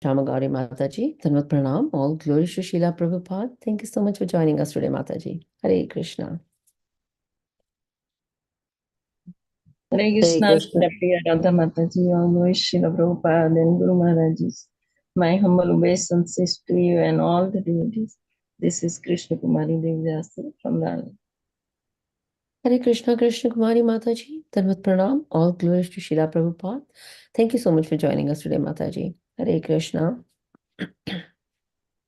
Shyamagauri Mathaji, Dhanvat Pranam, all glories to Srila Prabhupada. Thank you so much for joining us today, Mathaji. Hare Krishna. Hare Krishna, Srila Priya, Radha Mathaji, all glories Srila Prabhupada and Guru Maharajis. My humble obeisances to you and all the devotees. This is Krishna Kumari Devidasi from Lila. Hare Krishna, Krishna Kumari Mathaji, Dhanvat Pranam, all glories to Srila Prabhupada. Thank you so much for joining us today, Mataji. Hare Krishna.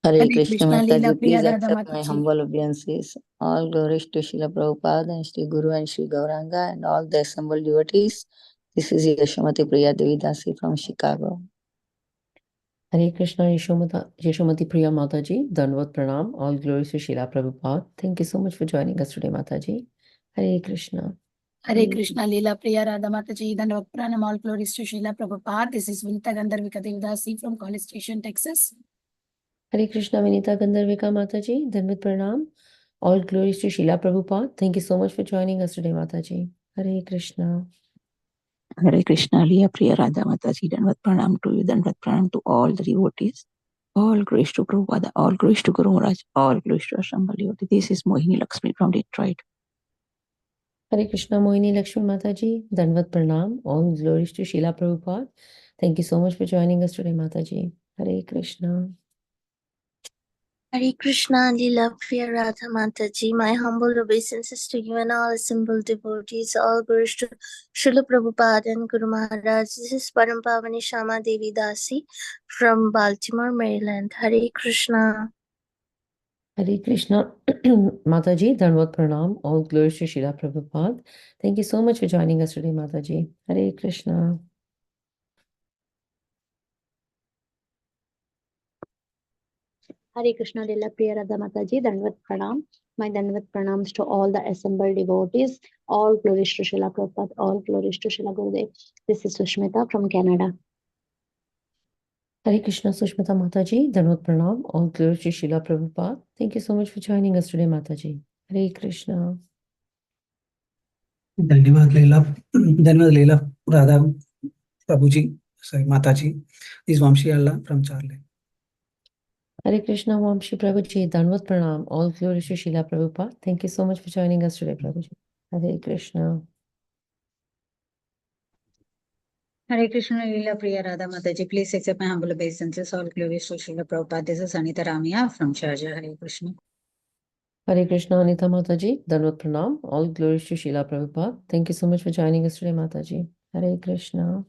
Hare Krishna, Mataji, please accept my humble obeisances. All glories to Srila Prabhupada and Sri Guru and Sri Gauranga and all the assembled devotees. This is Yashomati Priya Devidasi from Chicago. Hare Krishna, Yashomati Priya Mataji, Dhanvat Pranam, all glories to Srila Prabhupada. Thank you so much for joining us today, Mataji. Hare Krishna. Hare Krishna, Lila, Priya, Radha Mataji, Dhanvat Pranam, all glories to Srila Prabhupada. This is Vinita Gandharvika Devdasi from College Station, Texas. Hare Krishna, Vinita Gandharvika Mataji, Dhanvat Pranam, all glories to Srila Prabhupada. Thank you so much for joining us today, Mataji. Hare Krishna. Hare Krishna, Lila, Priya, Radha Mataji, Dhanvat Pranam to you, Dhanvat Pranam to all the devotees. All glories to Prabhupada, all glories to Guru Maharaj, all glories to assembled devotees. This is Mohini Lakshmi from Detroit. Hare Krishna, Mohini Lakshmi Mataji, Dhanvat Pranam, all glories to Srila Prabhupada. Thank you so much for joining us today, Mataji. Hare Krishna. Hare Krishna, Lila, Priya, Radha Mataji, my humble obeisances to you and all assembled devotees, all glories to Srila Prabhupada and Guru Maharaj. This is Param Pavani Shama Devi Dasi from Baltimore, Maryland. Hare Krishna. Hare Krishna, Mataji, Dhanvat Pranam, all glories to Srila Prabhupada. Thank you so much for joining us today, Mataji. Hare Krishna. Hare Krishna, Lila, Priya, Radha Mataji, Dhanvat Pranam. My Dhanvat Pranams to all the assembled devotees. All glories to Srila Prabhupada, all glories to Srila Gurudev. This is Sushmita from Canada. Hare Krishna, Sushmita Mataji, Dhanvat Pranam, all glories to Srila Prabhupada. Thank you so much for joining us today, Mataji. Hare Krishna. Dhanyavad Leela, Radha Prabhuji, sorry, Mataji. This is Vamshi Allah from Charlie. Hare Krishna, Vamshi Prabhuji, Dhanvat Pranam, all glories to Srila Prabhupada. Thank you so much for joining us today, Prabhuji. Hare Krishna. Hare Krishna, Lila, Priya, Radha Mataji, please accept my humble obeisances. All glories to Srila Prabhupada. This is Anita Ramia from Sharjah. Hare Krishna. Hare Krishna, Anita Mataji, Dhanvat Pranam, all glories to Srila Prabhupada. Thank you so much for joining us today, Mataji. Hare Krishna.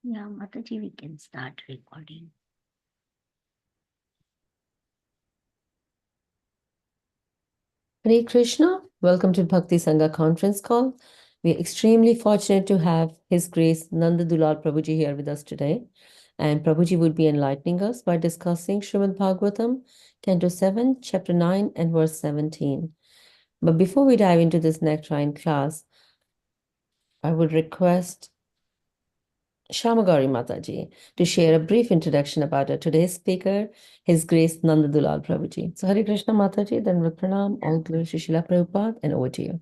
Yeah, Mataji, we can start recording. Hare Krishna, welcome to Bhakti Sangha Conference call. We are extremely fortunate to have His Grace Nanda Dula Prabhuji here with us today. And Prabhuji would be enlightening us by discussing Srimad Bhagavatam, Canto 7, Chapter 9 and verse 17. But before we dive into this nectarine class, I would request Shyamagauri Mathaji to share a brief introduction about our today's speaker, His Grace Nanda Dula Prabhuji. So Hare Krishna Mathaji, then Pranam, all glories to Srila Prabhupada, and over to you.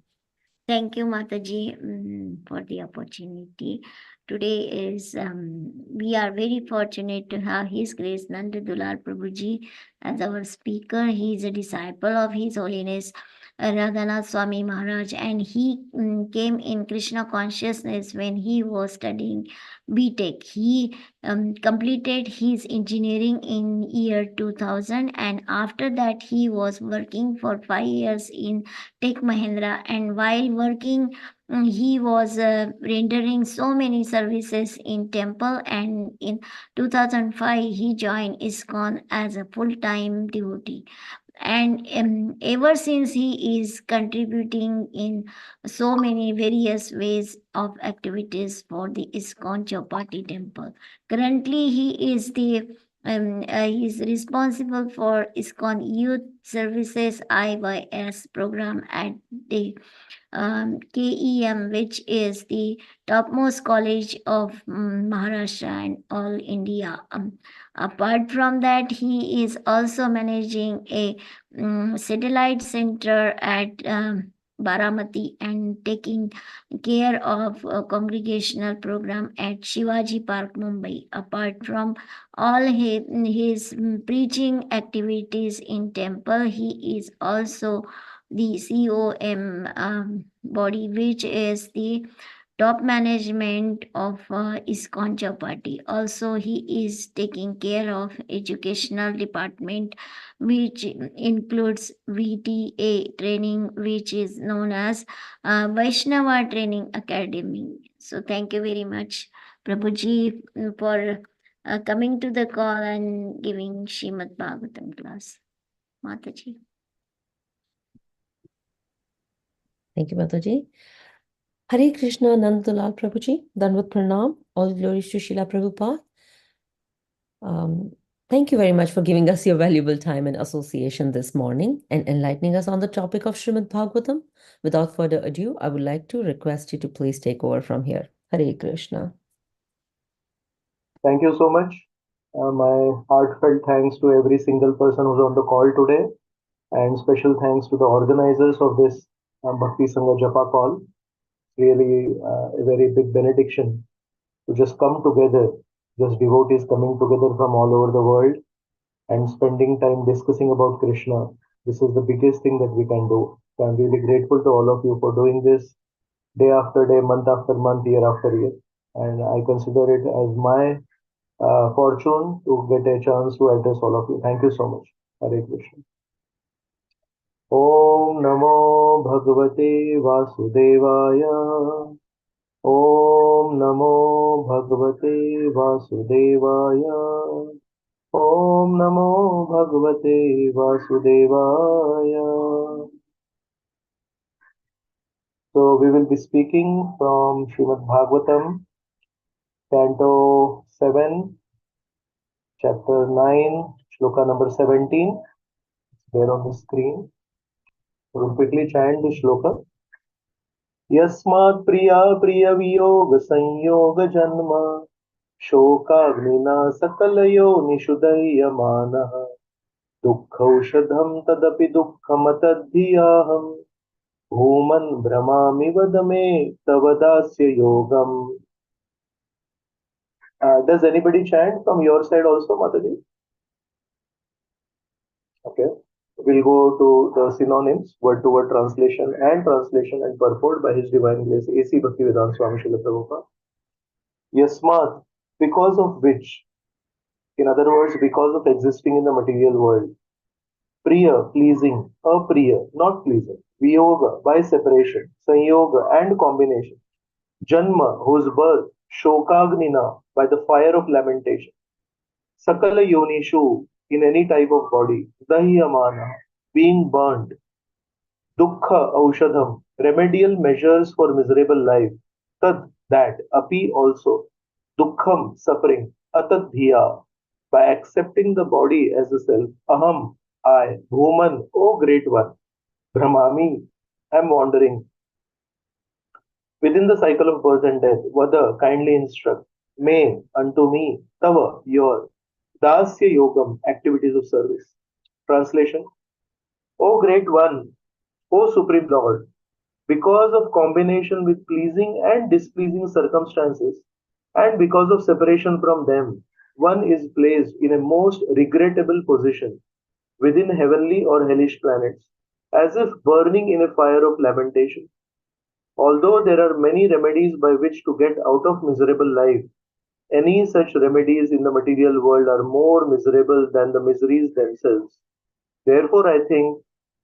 Thank you, Mathaji, for the opportunity. Today is, we are very fortunate to have His Grace Nanda Dula Prabhuji as our speaker. He is a disciple of His Holiness Radhanath Swami Maharaj, and he came in Krishna consciousness when he was studying BTech. He completed his engineering in year 2000, and after that he was working for 5 years in Tech Mahindra, and while working he was rendering so many services in temple, and in 2005 he joined ISKCON as a full-time devotee. And ever since he is contributing in so many various ways of activities for the ISKCON Chowpatty temple. Currently, he is the he is responsible for ISKCON Youth Services IYS program at the KEM, which is the topmost college of Maharashtra and all India. Apart from that, he is also managing a satellite center at Baramati and taking care of a congregational program at Shivaji Park, Mumbai. Apart from all his preaching activities in temple, he is also the COM body, which is the top management of ISKCON Chapati. Also, he is taking care of educational department, which includes VTA training, which is known as Vaishnava Training Academy. So, thank you very much, Prabhuji, for coming to the call and giving Srimad Bhagatam class. Mathaji. Thank you, Mathaji. Hare Krishna, Nanda Dula Prabhuji, Dandavat Pranam, all glories to Srila Prabhupada. Thank you very much for giving us your valuable time and association this morning and enlightening us on the topic of Srimad Bhagavatam. Without further ado, I would like to request you to please take over from here. Hare Krishna. Thank you so much. My heartfelt thanks to every single person who's on the call today, and special thanks to the organizers of this Bhakti Sangha Japa call. Really a very big benediction to just come together, just devotees coming together from all over the world and spending time discussing about Krishna. This is the biggest thing that we can do. So I'm really grateful to all of you for doing this day after day, month after month, year after year. And I consider it as my fortune to get a chance to address all of you. Thank you so much. Hare Krishna. Om Namo Bhagavate Vasudevaya. Om Namo Bhagavate Vasudevaya. Om Namo Bhagavate Vasudevaya. So we will be speaking from Srimad Bhagavatam, Canto 7, Chapter 9, Shloka number 17. There on the screen. We will quickly chant the Shloka. Yasmat Priya Priya Viyoga Sanyoga Janma Shokagnina Sakalayo Nishudayamanaha Dukkhaushadham Tadapi Dukkhamatadhyaham Bhuman Brahmami Vadame Tavadasya Yogam. Does anybody chant from your side also, Mathaji? Okay. We'll go to the synonyms, word-to-word translation and purport by His Divine Grace, A.C. Bhaktivedanta Swami Srila Prabhupada. Yasmat, because of which, in other words, because of existing in the material world. Priya, pleasing, apriya, not pleasing. Viyoga, by separation. Sanyoga, and combination. Janma, whose birth. Shokagnina, by the fire of lamentation. Sakala yonishu, in any type of body. Dahyamana, being burned. Dukkha aushadham, remedial measures for miserable life. Tad, that. Api, also. Dukkham, suffering. Atadhiya, by accepting the body as a self. Aham, I. Bhuman, O great one. Brahmami, am wandering. Within the cycle of birth and death, Vada, kindly instruct. Me, unto me. Tava, your. Dasya Yogam, activities of service. Translation. O great one, O Supreme Lord, because of combination with pleasing and displeasing circumstances, and because of separation from them, one is placed in a most regrettable position within heavenly or hellish planets, as if burning in a fire of lamentation. Although there are many remedies by which to get out of miserable life, any such remedies in the material world are more miserable than the miseries themselves. Therefore, I think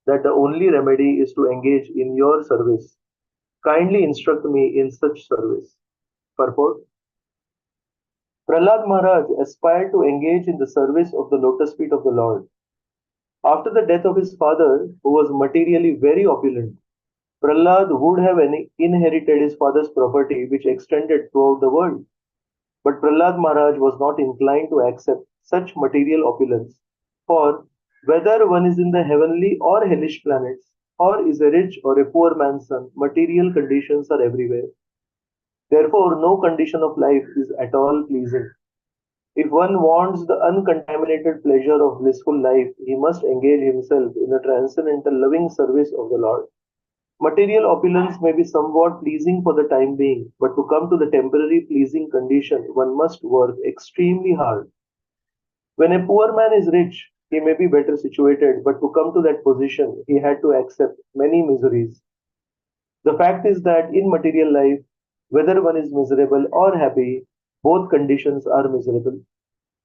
that the only remedy is to engage in your service. Kindly instruct me in such service. Purport. Prahlad Maharaj aspired to engage in the service of the lotus feet of the Lord. After the death of his father, who was materially very opulent, Prahlad would have inherited his father's property, which extended throughout the world. But Prahlad Maharaj was not inclined to accept such material opulence, for whether one is in the heavenly or hellish planets, or is a rich or a poor man's son, material conditions are everywhere. Therefore, no condition of life is at all pleasing. If one wants the uncontaminated pleasure of blissful life, he must engage himself in a transcendental loving service of the Lord. Material opulence may be somewhat pleasing for the time being, but to come to the temporary pleasing condition, one must work extremely hard. When a poor man is rich, he may be better situated, but to come to that position, he had to accept many miseries. The fact is that in material life, whether one is miserable or happy, both conditions are miserable.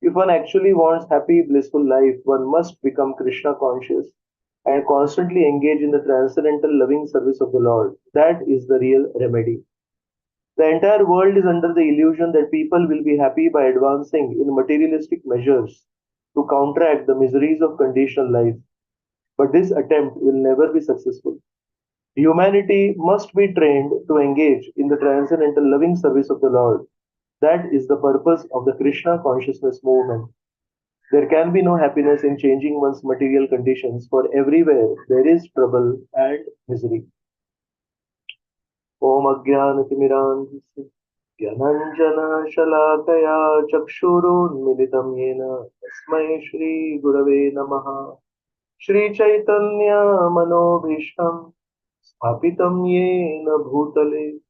If one actually wants happy, blissful life, one must become Krishna conscious and constantly engage in the transcendental loving service of the Lord. That is the real remedy. The entire world is under the illusion that people will be happy by advancing in materialistic measures to counteract the miseries of conditional life. But this attempt will never be successful. Humanity must be trained to engage in the transcendental loving service of the Lord. That is the purpose of the Krishna consciousness movement. There can be no happiness in changing one's material conditions, for everywhere there is trouble and misery. Om Ajnanatimirandhasya Gyananjana Shalakaya Chakshurunmilitam Yena Tasmai Shri Gurave Namaha Shri Chaitanya Manobhishtam Sthapitam Yena Bhutale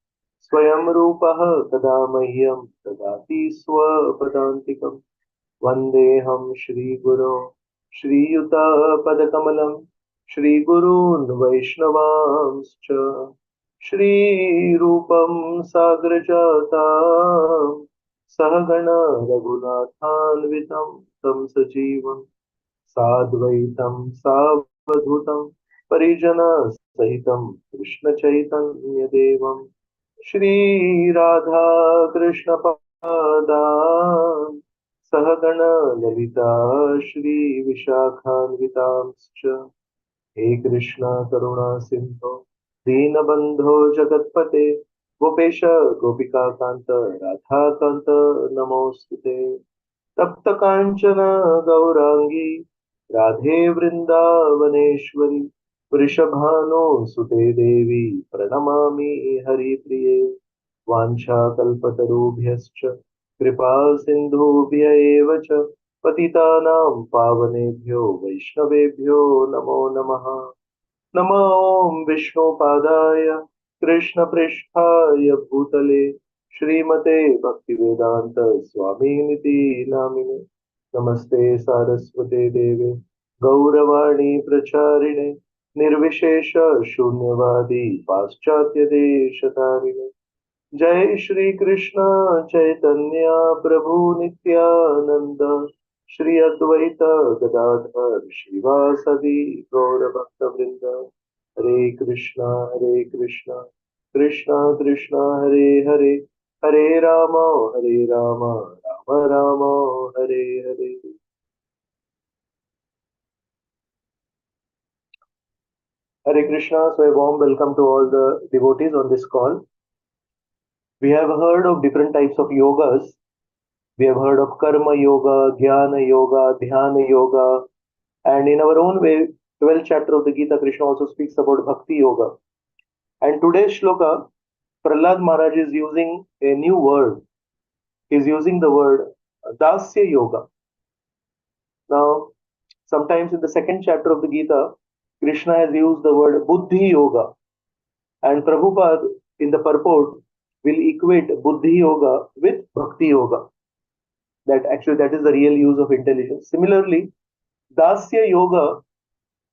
Swayam Rupaha Kada Mahyam Dadati Swapadantikam Vandeham Shri Guru Shri Yuta Padakamalam Shri Gurun Vaishnavamscha Shri Rupam Sagrajatam Sahagana Raghunathanvitam Tam Sajivam Sadvaitam Savadhutam Parijana Sahitam Krishna Chaitanya Devam Shri Radha Krishna Padam Sahagana Lalita Shri Vishakhanvitamscha He Krishna Karuna Sindhu Deenabandho Jagatpate Gopesha Gopika Kanta Radha Kanta Namostute Tapta Kanchana Gaurangi Radhe Vrindavaneshwari Vrishabhano Sute Devi Pranamami Hari Priye Vancha Kalpatarubhyascha Kripa Sindhubhya eva cha Patitanam Pavanebhyo Vaishnavebhyo Namo Namaha Namo Om Vishnu Padaya Krishna Pristhaya Bhutale Srimate Bhaktivedanta Swami Niti Namine Namaste Saraswate Deve Gauravani Pracharine Nirvishesha Shunyavadi Paschatya Deshatarine Jai Shri Krishna Chaitanya Prabhu Nityananda Shri Advaita Gadadhar Shivasadi Gaura Bhakta Vrinda Hare Krishna Krishna Krishna Hare Hare Hare Rama Rama Rama Hare Hare. Hare Krishna. So a warm welcome to all the devotees on this call. We have heard of different types of yogas. We have heard of Karma Yoga, Jnana Yoga, Dhyana Yoga, and in our own way, 12th chapter of the Gita, Krishna also speaks about Bhakti Yoga. And today's shloka, Prahlad Maharaj is using a new word. He is using the word Dasya Yoga. Now, sometimes in the 2nd chapter of the Gita, Krishna has used the word Buddhi Yoga. And Prabhupada, in the purport, will equate Buddhi Yoga with Bhakti Yoga. That is the real use of intelligence. Similarly, Dasya Yoga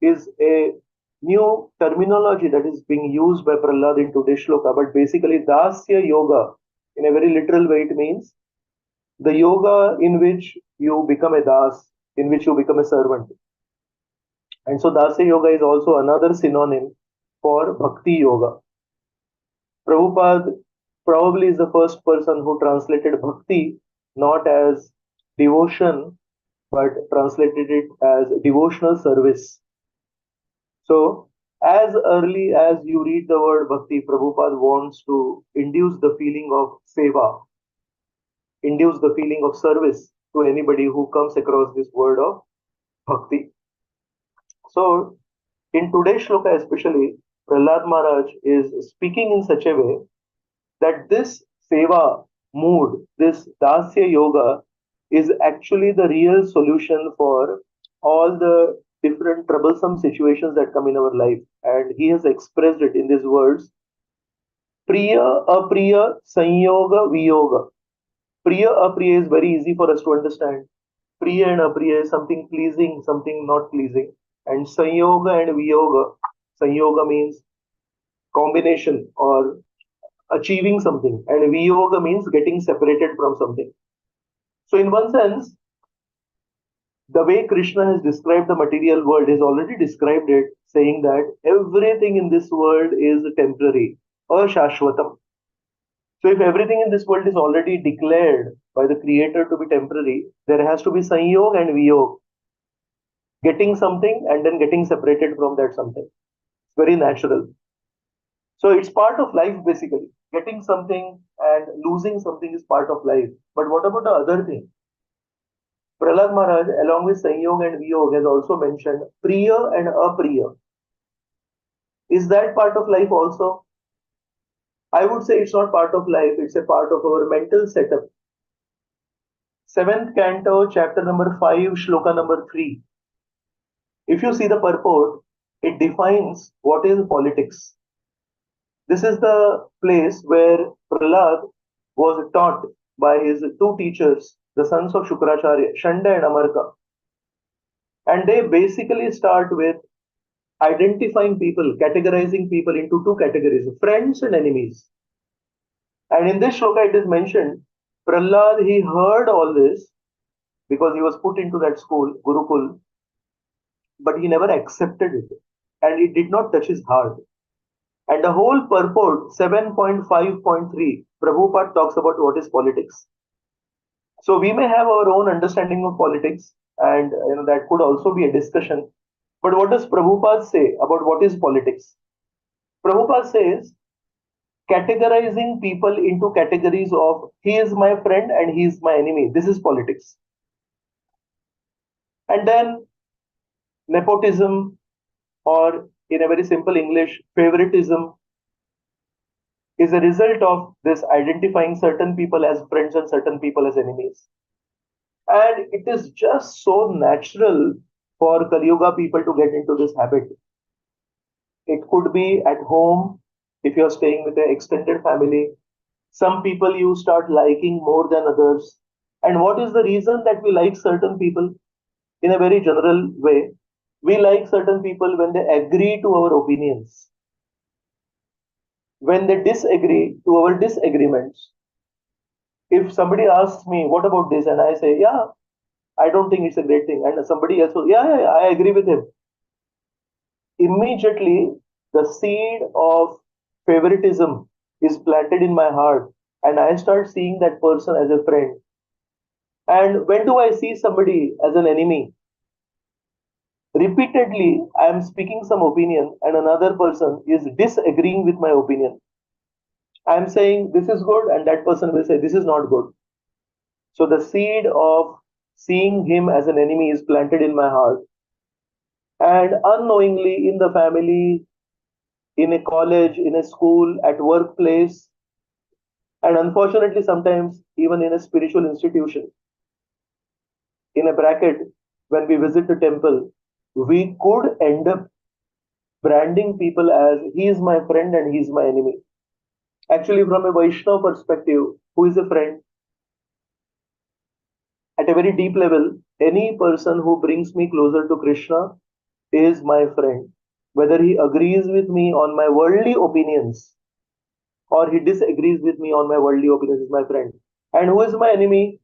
is a new terminology that is being used by Prahlad in today's shloka. But basically, Dasya Yoga, in a very literal way, it means the yoga in which you become a das, in which you become a servant. And so Dasya Yoga is also another synonym for Bhakti Yoga. Prabhupada probably is the first person who translated Bhakti not as devotion, but translated it as devotional service. So, as early as you read the word Bhakti, Prabhupada wants to induce the feeling of seva, induce the feeling of service to anybody who comes across this word of Bhakti. So, in today's shloka especially, Prahlad Maharaj is speaking in such a way that this seva mood, this Dasya Yoga, is actually the real solution for all the different troublesome situations that come in our life, and he has expressed it in these words: Priya, Apriya, Sanyoga, Viyoga. Priya, Apriya is very easy for us to understand. Priya and Apriya is something pleasing, something not pleasing. And Sanyoga and Viyoga. Sanyoga means combination or achieving something, and Viyoga means getting separated from something. So, in one sense, the way Krishna has described the material world, has already described it, saying that everything in this world is temporary, ashashvatam. So if everything in this world is already declared by the Creator to be temporary, there has to be sanyog and viyog, getting something and then getting separated from that something. It's very natural. So it's part of life basically. Getting something and losing something is part of life. But what about the other thing? Prahlad Maharaj, along with Sanyog and Viyog, has also mentioned Priya and Apriya. Is that part of life also? I would say it's not part of life, it's a part of our mental setup. 7th canto, chapter number 5, shloka number 3. If you see the purport, it defines what is politics. This is the place where Prahlad was taught by his two teachers, the sons of Shukracharya, Shanda and Amarka. And they basically start with identifying people, categorizing people into two categories, friends and enemies. And in this shloka, it is mentioned, Prahlad, he heard all this because he was put into that school, Gurukul, but he never accepted it. And it did not touch his heart. And the whole purport, 7.5.3, Prabhupada talks about what is politics. So we may have our own understanding of politics, and that could also be a discussion. But what does Prabhupada say about what is politics? Prabhupada says, categorizing people into categories of he is my friend and he is my enemy. This is politics. And then nepotism, or in a very simple English, favoritism, is a result of this identifying certain people as friends and certain people as enemies. And it is just so natural for Kali Yuga people to get into this habit. It could be at home, if you're staying with an extended family. Some people you start liking more than others. And what is the reason that we like certain people? In a very general way, we like certain people when they agree to our opinions. When they disagree to our disagreements. If somebody asks me, what about this? And I say, yeah, I don't think it's a great thing. And somebody else, yeah, I agree with him. Immediately, the seed of favoritism is planted in my heart, and I start seeing that person as a friend. And when do I see somebody as an enemy? Repeatedly, I am speaking some opinion, and another person is disagreeing with my opinion. I am saying this is good, and that person will say this is not good. So the seed of seeing him as an enemy is planted in my heart. And unknowingly, in the family, in a college, in a school, at workplace, and unfortunately sometimes even in a spiritual institution, in a bracket, when we visit the temple, we could end up branding people as he is my friend and he is my enemy. Actually, from a Vaishnava perspective, who is a friend? At a very deep level, any person who brings me closer to Krishna is my friend. Whether he agrees with me on my worldly opinions or he disagrees with me on my worldly opinions is my friend. And who is my enemy?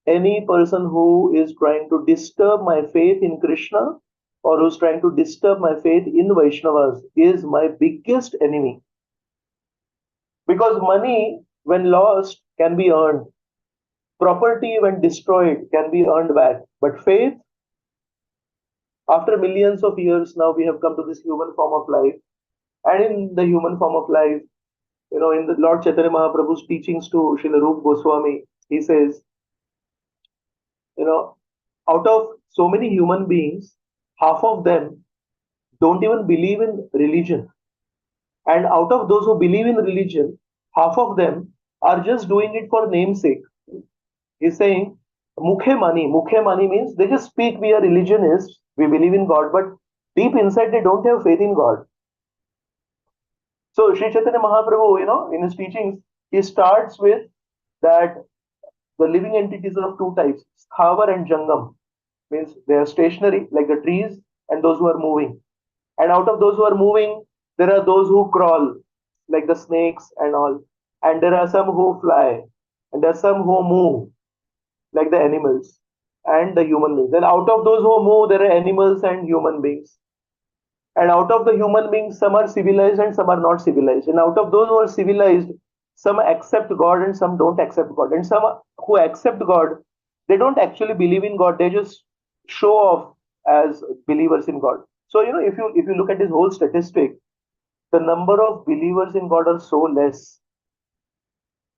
Any person who is trying to disturb my faith in Krishna or who's trying to disturb my faith in Vaishnavas is my biggest enemy. Because money, when lost, can be earned. Property, when destroyed, can be earned back. But faith, after millions of years now, we have come to this human form of life. And in the human form of life, in the Lord Chaitanya Mahaprabhu's teachings to Srila Rupa Goswami, he says, out of so many human beings, half of them don't even believe in religion. And out of those who believe in religion, half of them are just doing it for namesake. He's saying, Mukhe mani means they just speak, we are religionists, we believe in God, but deep inside they don't have faith in God. So Sri Chaitanya Mahaprabhu, in his teachings, he starts with that the living entities are of two types, Sthavar and Jangam, means they are stationary, like the trees, and those who are moving. And out of those who are moving, there are those who crawl, like the snakes and all. And there are some who fly, and there are some who move, like the animals and the human beings. And out of those who move, there are animals and human beings. And out of the human beings, some are civilized and some are not civilized. And out of those who are civilized, some accept God and some don't accept God. And some who accept God, they don't actually believe in God. They just show off as believers in God. So if you look at this whole statistic, the number of believers in God are so less.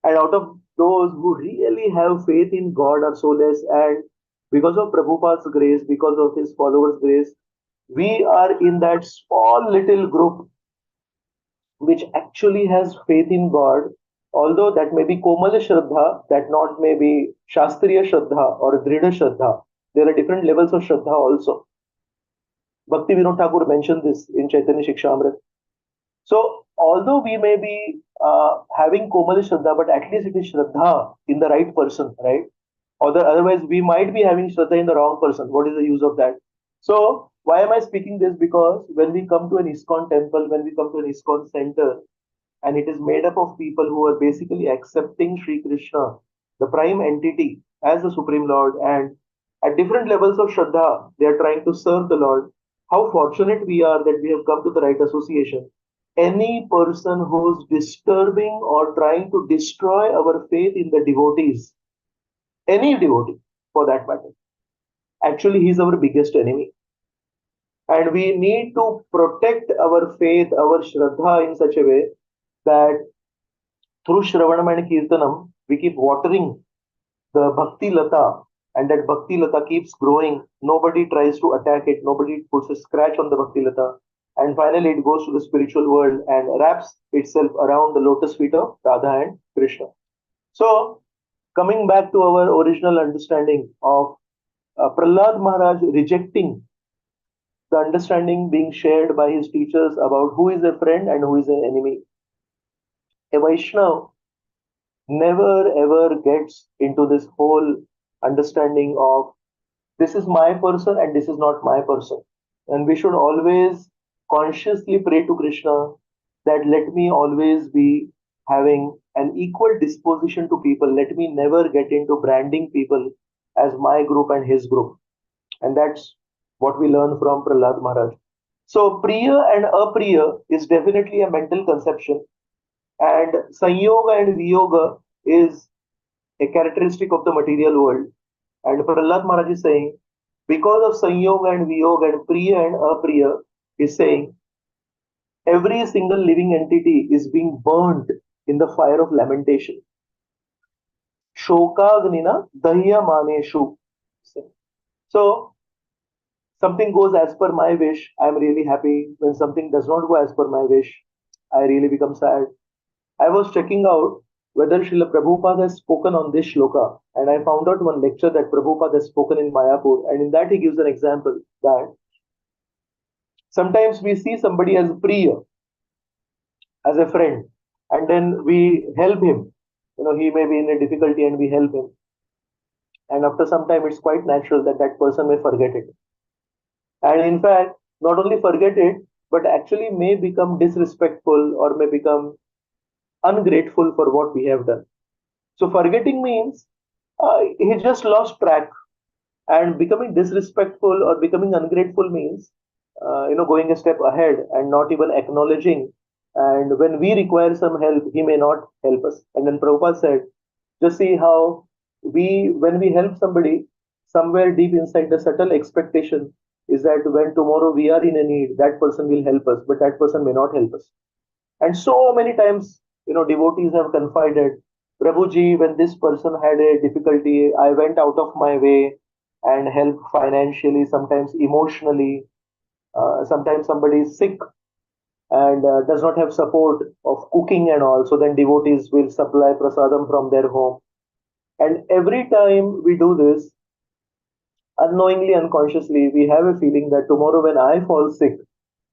And out of those who really have faith in God are so less. And because of Prabhupada's grace, because of his followers' grace, we are in that small little group which actually has faith in God, although that may be Komala Shraddha, that not may be Shastriya Shraddha or Drida Shraddha. There are different levels of Shraddha also. Bhakti Vinod Thakur mentioned this in Chaitanya Shikshamrit. So, although we may be having Komala Shraddha, but at least it is Shraddha in the right person, right? Otherwise, we might be having Shraddha in the wrong person. What is the use of that? So, why am I speaking this? Because when we come to an ISKCON temple, when we come to an ISKCON center, and it is made up of people who are basically accepting Sri Krishna, the prime entity, as the Supreme Lord, and at different levels of Shraddha, they are trying to serve the Lord. How fortunate we are that we have come to the right association. Any person who's disturbing or trying to destroy our faith in the devotees, any devotee for that matter, actually he's our biggest enemy. And we need to protect our faith, our Shraddha in such a way that through Shravanam and Kirtanam, we keep watering the Bhakti Lata, and that Bhakti Lata keeps growing. Nobody tries to attack it, nobody puts a scratch on the Bhakti Lata. And finally, it goes to the spiritual world and wraps itself around the lotus feet of Radha and Krishna. So, coming back to our original understanding of Prahlad Maharaj rejecting the understanding being shared by his teachers about who is a friend and who is an enemy. A Vaishnav never ever gets into this whole understanding of this is my person and this is not my person. And we should always consciously pray to Krishna that let me always be having an equal disposition to people. Let me never get into branding people as my group and his group. And that's what we learn from Prahlad Maharaj. So Priya and Apriya is definitely a mental conception. And Sanyoga and Viyoga is a characteristic of the material world. And Prahlad Maharaj is saying, because of Sanyoga and Viyoga and Priya and Apriya, is saying, every single living entity is being burnt in the fire of lamentation. Shokagnina Dahya Maneshu. So, something goes as per my wish, I am really happy. When something does not go as per my wish, I really become sad. I was checking out whether Srila Prabhupada has spoken on this shloka, and I found out one lecture that Prabhupada has spoken in Mayapur, and in that he gives an example that sometimes we see somebody as Priya, as a friend, and then we help him. He may be in a difficulty and we help him. And after some time, it's quite natural that that person may forget it. And in fact, not only forget it, but actually may become disrespectful or may become ungrateful for what we have done. So forgetting means he just lost track, and becoming disrespectful or becoming ungrateful means going a step ahead and not even acknowledging. And when we require some help, he may not help us. And then Prabhupada said, just see how when we help somebody, somewhere deep inside the subtle expectation is that when tomorrow we are in a need, that person will help us, but that person may not help us. And so many times, devotees have confided, Prabhuji, when this person had a difficulty, I went out of my way and helped financially, sometimes emotionally. Sometimes somebody is sick and does not have support of cooking and all. So then devotees will supply prasadam from their home. And every time we do this, unknowingly, unconsciously, we have a feeling that tomorrow when I fall sick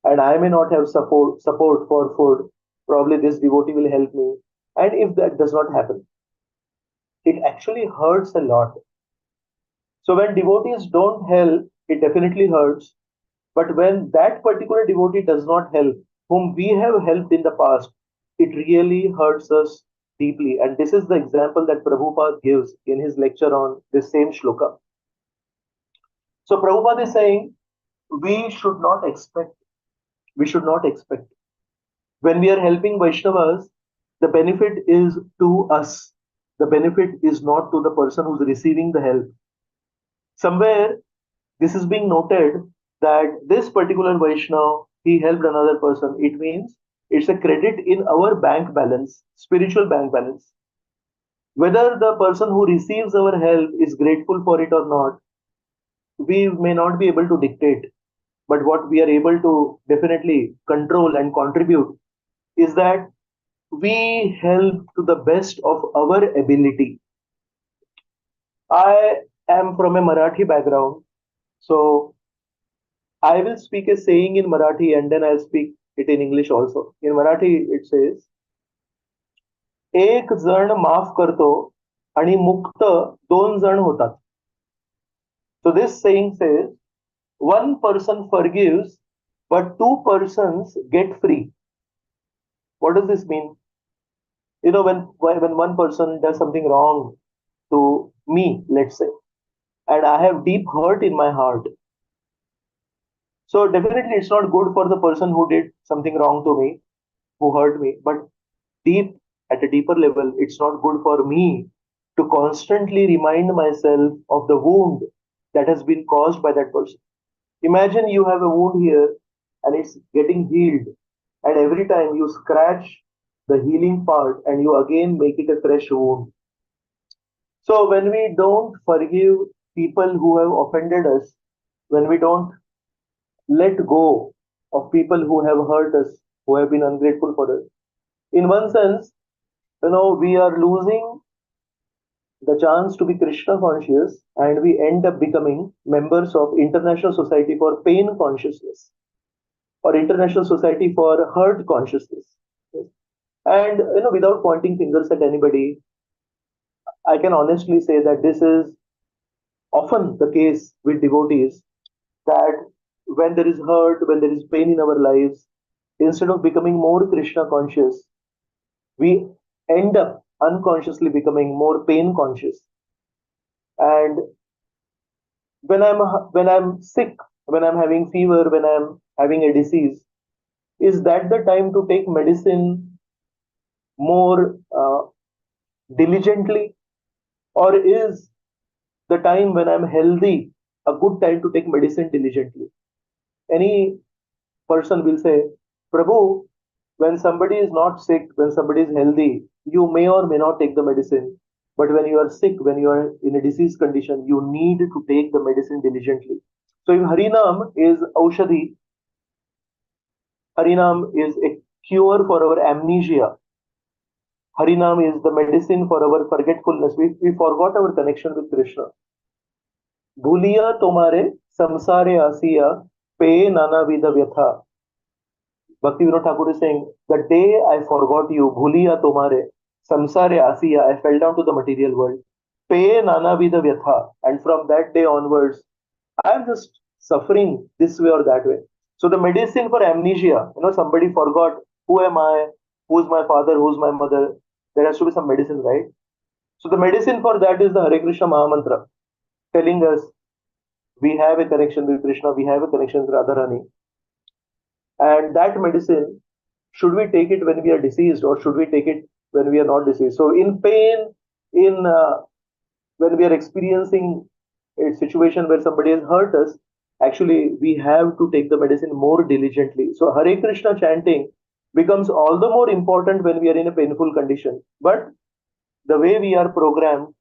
and I may not have support for food, probably this devotee will help me. And if that does not happen, it actually hurts a lot. So when devotees don't help, it definitely hurts. But when that particular devotee does not help, whom we have helped in the past, it really hurts us deeply. And this is the example that Prabhupada gives in his lecture on this same shloka. So Prabhupada is saying, we should not expect, we should not expect. When we are helping Vaishnavas, the benefit is to us. The benefit is not to the person who's receiving the help. Somewhere, this is being noted that this particular Vaishnav, he helped another person. It means it's a credit in our bank balance, spiritual bank balance. Whether the person who receives our help is grateful for it or not, we may not be able to dictate. But what we are able to definitely control and contribute is that we help to the best of our ability. I am from a Marathi background, so I will speak a saying in Marathi and then I'll speak it in English also. In Marathi, it says, एक जण माफ करतो आणि मुक्त दोन जण होतात. So this saying says, one person forgives, but two persons get free. What does this mean? You know, when one person does something wrong to me, let's say, and I have deep hurt in my heart. So definitely it's not good for the person who did something wrong to me, who hurt me, but at a deeper level, it's not good for me to constantly remind myself of the wound that has been caused by that person. Imagine you have a wound here and it's getting healed, and every time you scratch the healing part and you again make it a fresh wound. So when we don't forgive people who have offended us, when we don't let go of people who have hurt us, who have been ungrateful for us, in one sense, we are losing the chance to be Krishna conscious, and we end up becoming members of International Society for Pain Consciousness or International Society for Hurt Consciousness. And without pointing fingers at anybody, I can honestly say that this is often the case with devotees, that when there is hurt, when there is pain in our lives, instead of becoming more Krishna conscious, we end up unconsciously becoming more pain conscious. And when I'm sick, when I'm having fever, when I'm having a disease, is that the time to take medicine more diligently, or is the time when I'm healthy a good time to take medicine diligently? Any person will say, Prabhu, when somebody is not sick, when somebody is healthy, you may or may not take the medicine. But when you are sick, when you are in a disease condition, you need to take the medicine diligently. So if Harinam is Aushadhi, Harinam is a cure for our amnesia. Harinam is the medicine for our forgetfulness. We forgot our connection with Krishna. Bhuliya tomare samsare asiya pe nana vida vyatha. Bhakti Vinod Thakur is saying, the day I forgot you, bhuliya tomare, samsare asiya, I fell down to the material world. Pe nana vida vyatha. And from that day onwards, I am just suffering this way or that way. So the medicine for amnesia, somebody forgot, who am I, who's my father, who's my mother, there has to be some medicine, right? So the medicine for that is the Hare Krishna Mahamantra, telling us we have a connection with Krishna, we have a connection with Radharani. And that medicine, should we take it when we are diseased, or should we take it when we are not diseased? So in pain, when we are experiencing a situation where somebody has hurt us, actually we have to take the medicine more diligently. So Hare Krishna chanting becomes all the more important when we are in a painful condition. But the way we are programmed,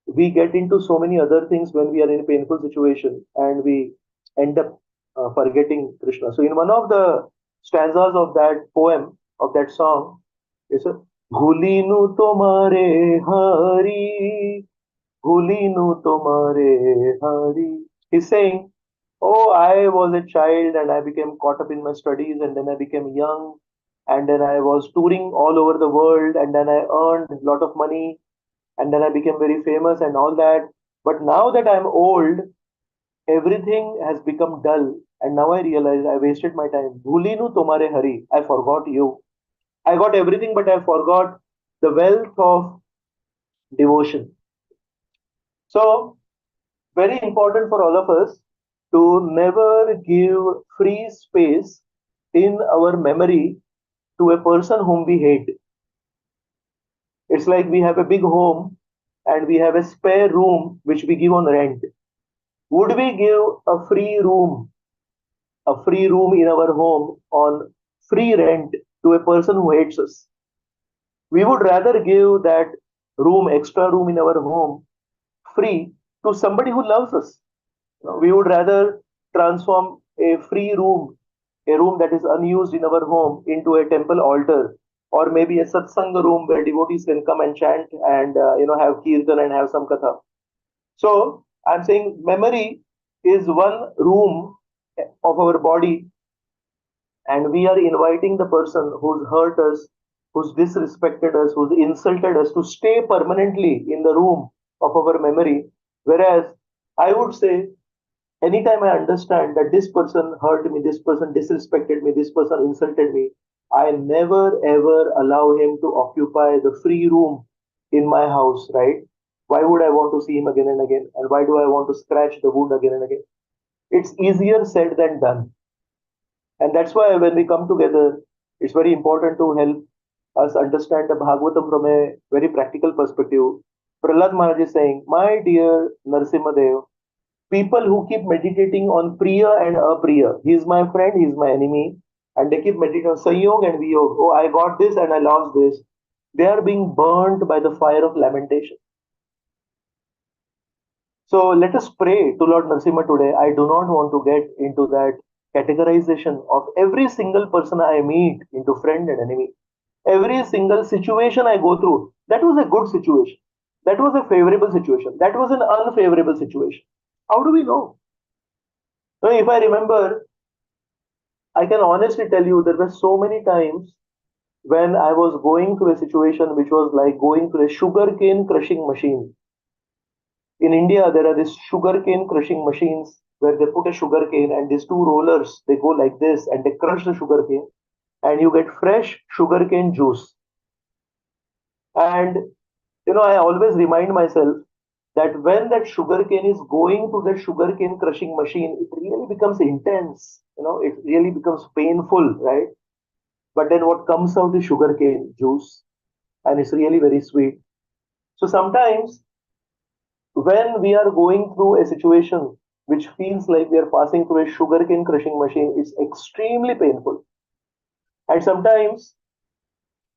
we get into so many other things when we are in a painful situation, and we end up forgetting Krishna. So in one of the stanzas of that poem, of that song, it's a Bhulinu tomare hari Bhulinu tomare hari. He's saying, oh, I was a child and I became caught up in my studies and then I became young and then I was touring all over the world and then I earned a lot of money and then I became very famous and all that. But now that I'm old, everything has become dull and now I realize I wasted my time. Bhulinu tomare hari. I forgot you. I got everything, but I forgot the wealth of devotion. So, very important for all of us to never give free space in our memory to a person whom we hate. It's like we have a big home and we have a spare room which we give on rent. Would we give a free room in our home on free rent to a person who hates us? We would rather give that room, extra room in our home, free to somebody who loves us. We would rather transform a free room, a room that is unused in our home, into a temple altar, or maybe a satsanga room where devotees can come and chant and have kirtan and have some katha. So I'm saying memory is one room of our body, and we are inviting the person who's hurt us, who's disrespected us, who's insulted us to stay permanently in the room of our memory. Whereas I would say, anytime I understand that this person hurt me, this person disrespected me, this person insulted me, I never ever allow him to occupy the free room in my house, right? Why would I want to see him again and again? And why do I want to scratch the wound again and again? It's easier said than done. And that's why when we come together, it's very important to help us understand the Bhagavatam from a very practical perspective. Prahlad Maharaj is saying, my dear Narsimhadev, people who keep meditating on Priya and Apriya, he is my friend, he is my enemy, and they keep meditating on Sanyog and Viyog. Oh, I got this and I lost this. They are being burnt by the fire of lamentation. So let us pray to Lord Narasimha today. I do not want to get into that categorization of every single person I meet into friend and enemy. Every single situation I go through, that was a good situation. That was a favorable situation. That was an unfavorable situation. How do we know? So if I remember, I can honestly tell you there were so many times when I was going through a situation which was like going through a sugarcane crushing machine. In India, there are these sugarcane crushing machines where they put a sugarcane and these two rollers, they go like this and they crush the sugarcane and you get fresh sugarcane juice. And I always remind myself that when that sugarcane is going to the sugarcane crushing machine, it really becomes intense. It really becomes painful, right? But then what comes out is sugarcane juice, and it's really very sweet. So sometimes when we are going through a situation which feels like we are passing through a sugarcane crushing machine, it's extremely painful. And sometimes,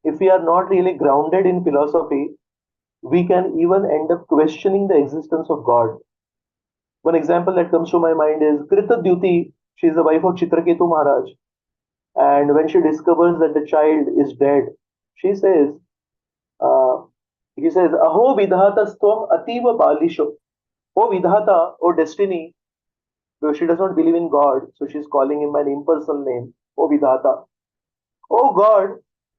if we are not really grounded in philosophy, we can even end up questioning the existence of God. One example that comes to my mind is Krita Dyuti. She is the wife of Chitraketu Maharaj. And when she discovers that the child is dead, she says, he says, Aho vidhatastam ativa balisho. Oh Vidhata, oh destiny. Because she does not believe in God, so she's calling him an impersonal name. Oh Vidhata. Oh God,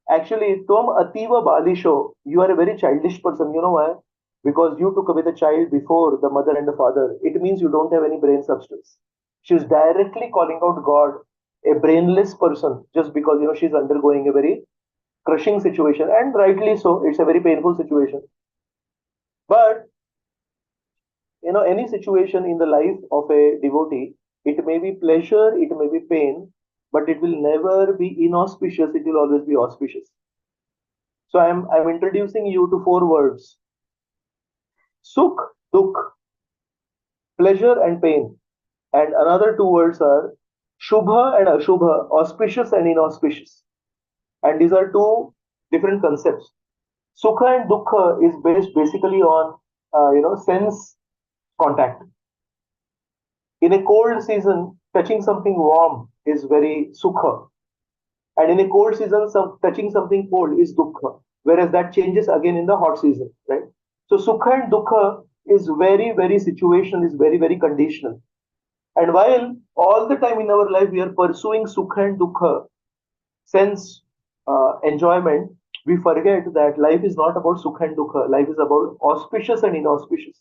actually, Tom ativa balisho. You are a very childish person. You know why? Because you took away the child before the mother and the father. It means you don't have any brain substance. She's directly calling out God, a brainless person, just because she's undergoing a very crushing situation, and rightly so. It's a very painful situation. But any situation in the life of a devotee, it may be pleasure, it may be pain, but it will never be inauspicious. It will always be auspicious. So I'm introducing you to 4 words: sukh, dukh, pleasure and pain. And another 2 words are shubha and ashubha, auspicious and inauspicious. And these are 2 different concepts. Sukha and dukkha is based basically on sense contact. In a cold season, touching something warm is very sukha. And in a cold season, touching something cold is dukkha. Whereas that changes again in the hot season, right? So sukha and dukkha is very, very situational, is very, very conditional. And while all the time in our life we are pursuing sukha and dukha, sense enjoyment, we forget that life is not about sukha and dukha. Life is about auspicious and inauspicious.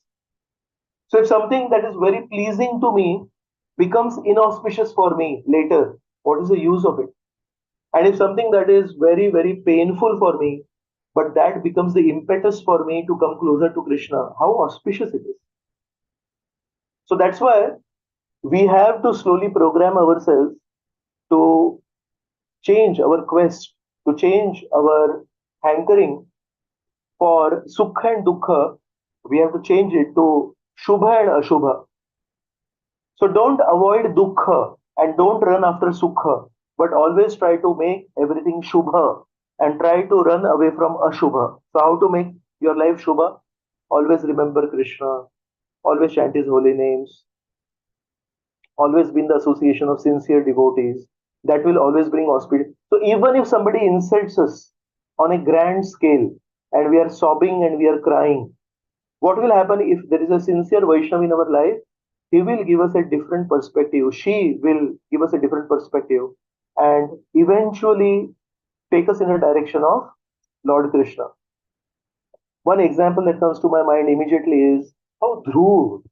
So if something that is very pleasing to me becomes inauspicious for me later, what is the use of it? And if something that is very, very painful for me, but that becomes the impetus for me to come closer to Krishna, how auspicious it is. So that's why we have to slowly program ourselves to change our quest, to change our hankering for sukha and dukha. We have to change it to shubha and ashubha. So don't avoid dukha and don't run after sukha, but always try to make everything shubha and try to run away from ashubha. So how to make your life shubha? Always remember Krishna, always chant his holy names, always be in the association of sincere devotees. That will always bring auspicious. So even if somebody insults us on a grand scale and we are sobbing and we are crying, what will happen if there is a sincere Vaishnava in our life? He will give us a different perspective. She will give us a different perspective and eventually take us in a direction of Lord Krishna. One example that comes to my mind immediately is how Dhruv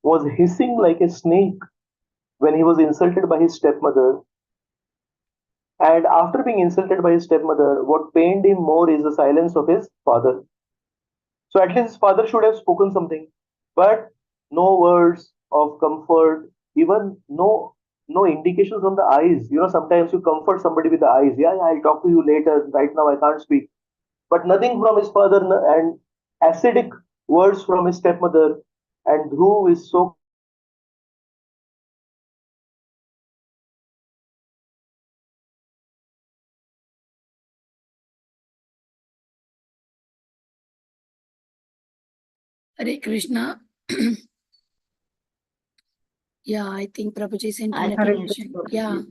was hissing like a snake when he was insulted by his stepmother. And after being insulted by his stepmother, what pained him more is the silence of his father. So at least his father should have spoken something, but no words of comfort, even no indications from the eyes. You know, sometimes you comfort somebody with the eyes. Yeah, I'll talk to you later. Right now, I can't speak. But nothing from his father and acidic words from his stepmother. And Dhruv is so Hare Krishna. Yeah, I think Prabhuji's I internet think connection. Yeah.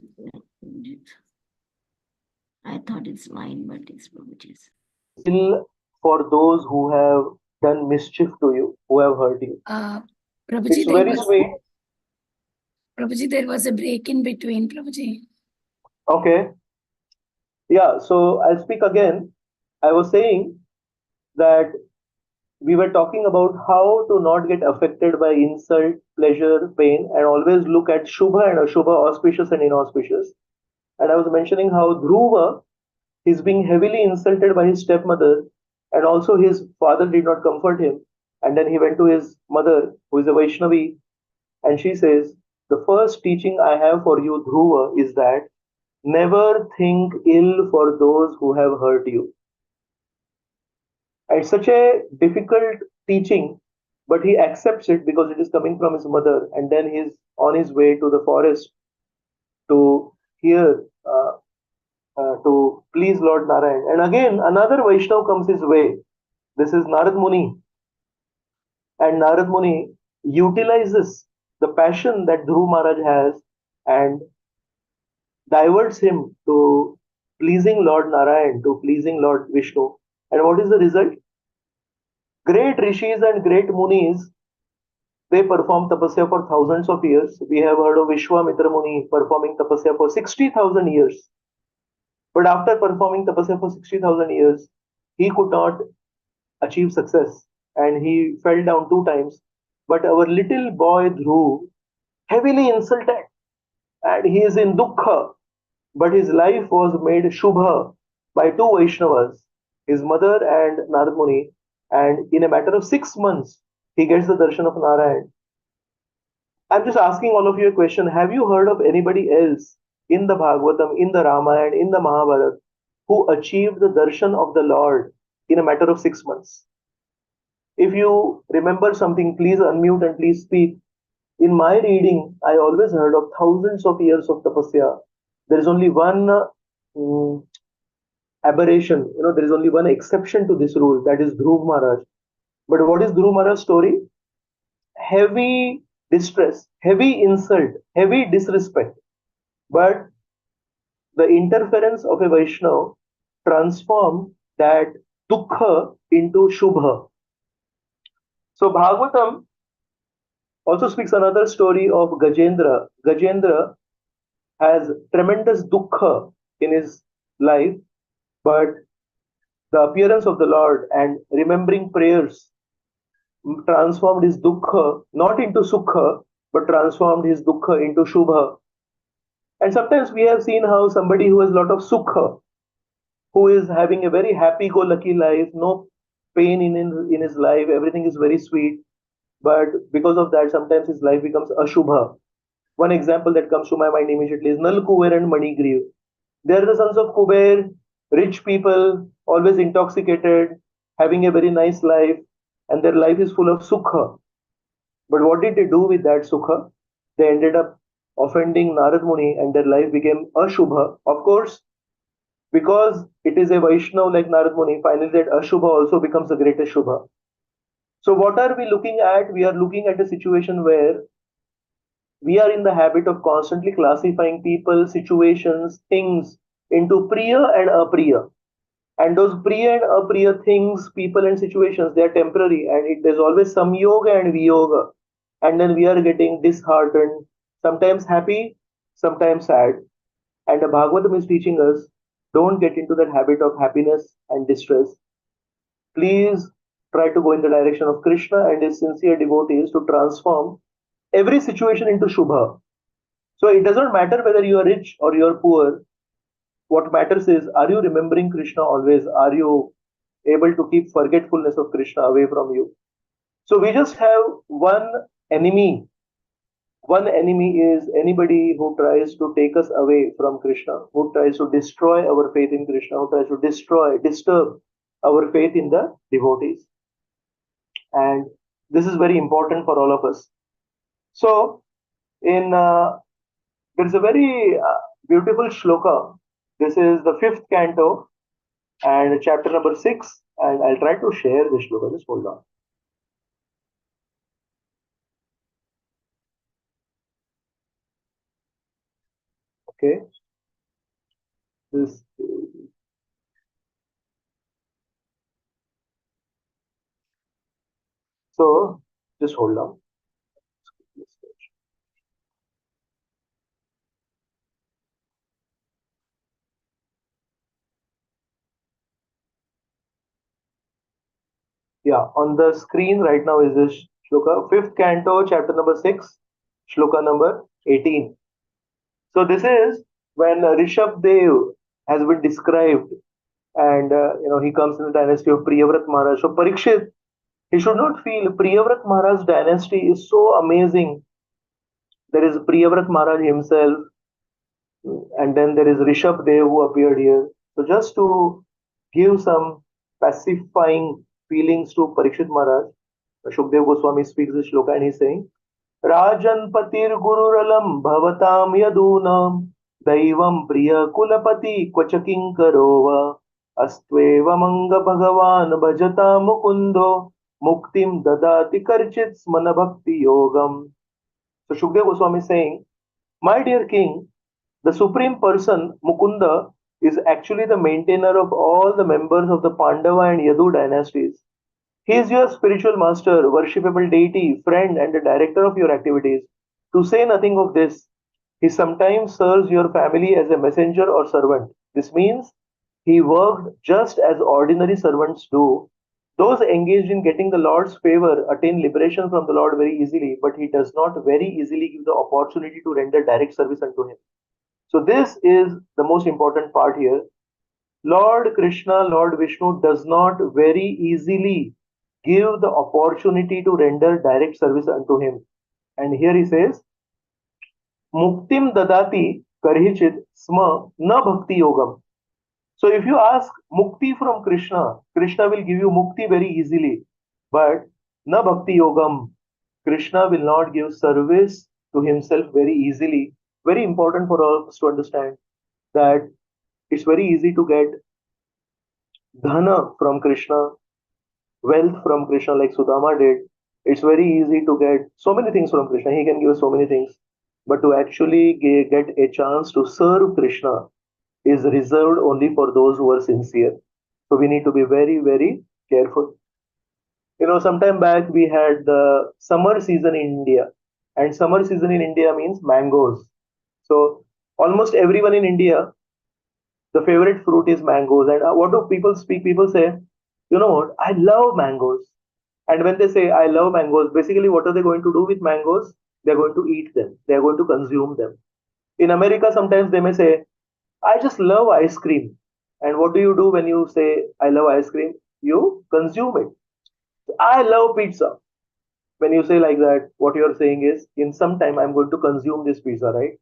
I thought it's mine, but it's Prabhuji's. still for those who have done mischief to you, who have hurt you. Prabhuji, It's very sweet. Prabhuji, there was a break in between, Prabhuji. Okay. Yeah, so I'll speak again. I was saying that we were talking about how to not get affected by insult, pleasure, pain, and always look at Shubha and Ashubha, auspicious and inauspicious. And I was mentioning how Dhruva is being heavily insulted by his stepmother, and also his father did not comfort him. And then he went to his mother, who is a Vaishnavi, and she says, the first teaching I have for you, Dhruva, is that never think ill for those who have hurt you. It's such a difficult teaching, but he accepts it because it is coming from his mother, and then he's on his way to the forest to hear, to please Lord Narayan. And again, another Vaishnava comes his way. This is Narad Muni. And Narad Muni utilizes the passion that Dhruv Maharaj has and diverts him to pleasing Lord Narayan, to pleasing Lord Vishnu. And what is the result? Great rishis and great munis, they perform tapasya for thousands of years. We have heard of Vishwamitra Muni performing tapasya for 60,000 years. But after performing tapasya for 60,000 years, he could not achieve success and he fell down 2 times. But our little boy Dhruv, heavily insulted, and he is in dukkha, but his life was made shubha by two Vaishnavas, his mother and Narad Muni, and in a matter of 6 months, he gets the darshan of Narayan. I'm just asking all of you a question. Have you heard of anybody else in the Bhagavatam, in the Ramayana, in the Mahabharata, who achieved the darshan of the Lord in a matter of 6 months? If you remember something, please unmute and please speak. In my reading, I always heard of thousands of years of tapasya. There is only one aberration, there is only one exception to this rule, that is Dhruv Maharaj. But what is Dhruv Maharaj's story? Heavy distress, heavy insult, heavy disrespect. But the interference of a Vaishnava transformed that dukkha into shubha. So Bhagavatam also speaks another story of Gajendra. Gajendra has tremendous dukkha in his life, but the appearance of the Lord and remembering prayers transformed his dukkha not into sukha, but transformed his dukkha into shubha. And sometimes we have seen how somebody who has a lot of sukha, who is having a very happy-go-lucky life, no pain in his life, everything is very sweet, but because of that, sometimes his life becomes ashubha. One example that comes to my mind immediately is Nal Kuber and Manigriv. They are the sons of Kuber, rich people, always intoxicated, having a very nice life, and their life is full of sukha. But what did they do with that sukha? They ended up offending Narad Muni and their life became ashubha. Of course, because it is a Vaishnav like Narad Muni, finally that ashubha also becomes the greatest shubha. So what are we looking at? We are looking at a situation where we are in the habit of constantly classifying people, situations, things into Priya and Apriya. And those Priya and Apriya things, people and situations, they are temporary and there's always some yoga and viyoga. And then we are getting disheartened, sometimes happy, sometimes sad. And the Bhagavatam is teaching us, don't get into that habit of happiness and distress. Please try to go in the direction of Krishna and his sincere devotees to transform every situation into Shubha. So it doesn't matter whether you are rich or you are poor. What matters is, are you remembering Krishna always? Are you able to keep forgetfulness of Krishna away from you? So we just have one enemy. One enemy is anybody who tries to take us away from Krishna, who tries to destroy our faith in Krishna, who tries to disturb our faith in the devotees. And this is very important for all of us. So, there's a very beautiful shloka. This is the 5th canto and chapter number 6. And I'll try to share this shloka. Just hold on. Okay. This. So, just hold on. Yeah, on the screen right now is this shloka, 5th canto, chapter number 6, shloka number 18. So this is when Rishabh Dev has been described, and he comes in the dynasty of Priyavrat Maharaj. So Parikshit, he should not feel Priyavrat Maharaj's dynasty is so amazing. There is Priyavrat Maharaj himself, and then there is Rishabh Dev who appeared here. So just to give some pacifying feelings to Parikshit Maharaj, Shukdev Goswami speaks this shloka and he's saying, Rajan Patir Gururalam Bhavatam Yadunam Daivam Priya Kulapati Kwachaking Karova Astveva Manga Bhagavan Bhajata Mukundo Muktim Dadati Karchit Smana Bhakti Yogam. So Shukdev Goswami is saying, my dear king, the Supreme Person, Mukunda, is actually the maintainer of all the members of the Pandava and Yadu dynasties. He is your spiritual master, worshipable deity, friend, and the director of your activities. To say nothing of this, he sometimes serves your family as a messenger or servant. This means he worked just as ordinary servants do. Those engaged in getting the Lord's favor attain liberation from the Lord very easily, but he does not very easily give the opportunity to render direct service unto him. So this is the most important part here. Lord Krishna, Lord Vishnu does not very easily give the opportunity to render direct service unto him. And here he says, Muktim dadati karhichit sma na bhakti yogam. So if you ask mukti from Krishna, Krishna will give you mukti very easily. But na bhakti yogam, Krishna will not give service to himself very easily. Very important for all of us to understand that it's very easy to get dhana from Krishna, wealth from Krishna like Sudama did. It's very easy to get so many things from Krishna. He can give us so many things. But to actually get a chance to serve Krishna is reserved only for those who are sincere. So we need to be very, very careful. Sometime back we had the summer season in India, and summer season in India means mangoes. So almost everyone in India, the favorite fruit is mangoes. And what do people speak? People say, you know what? I love mangoes. And when they say I love mangoes, basically what are they going to do with mangoes? They're going to eat them. They're going to consume them. In America, sometimes they may say, I just love ice cream. And what do you do when you say I love ice cream? You consume it. I love pizza. When you say like that, what you're saying is, in some time I'm going to consume this pizza, right?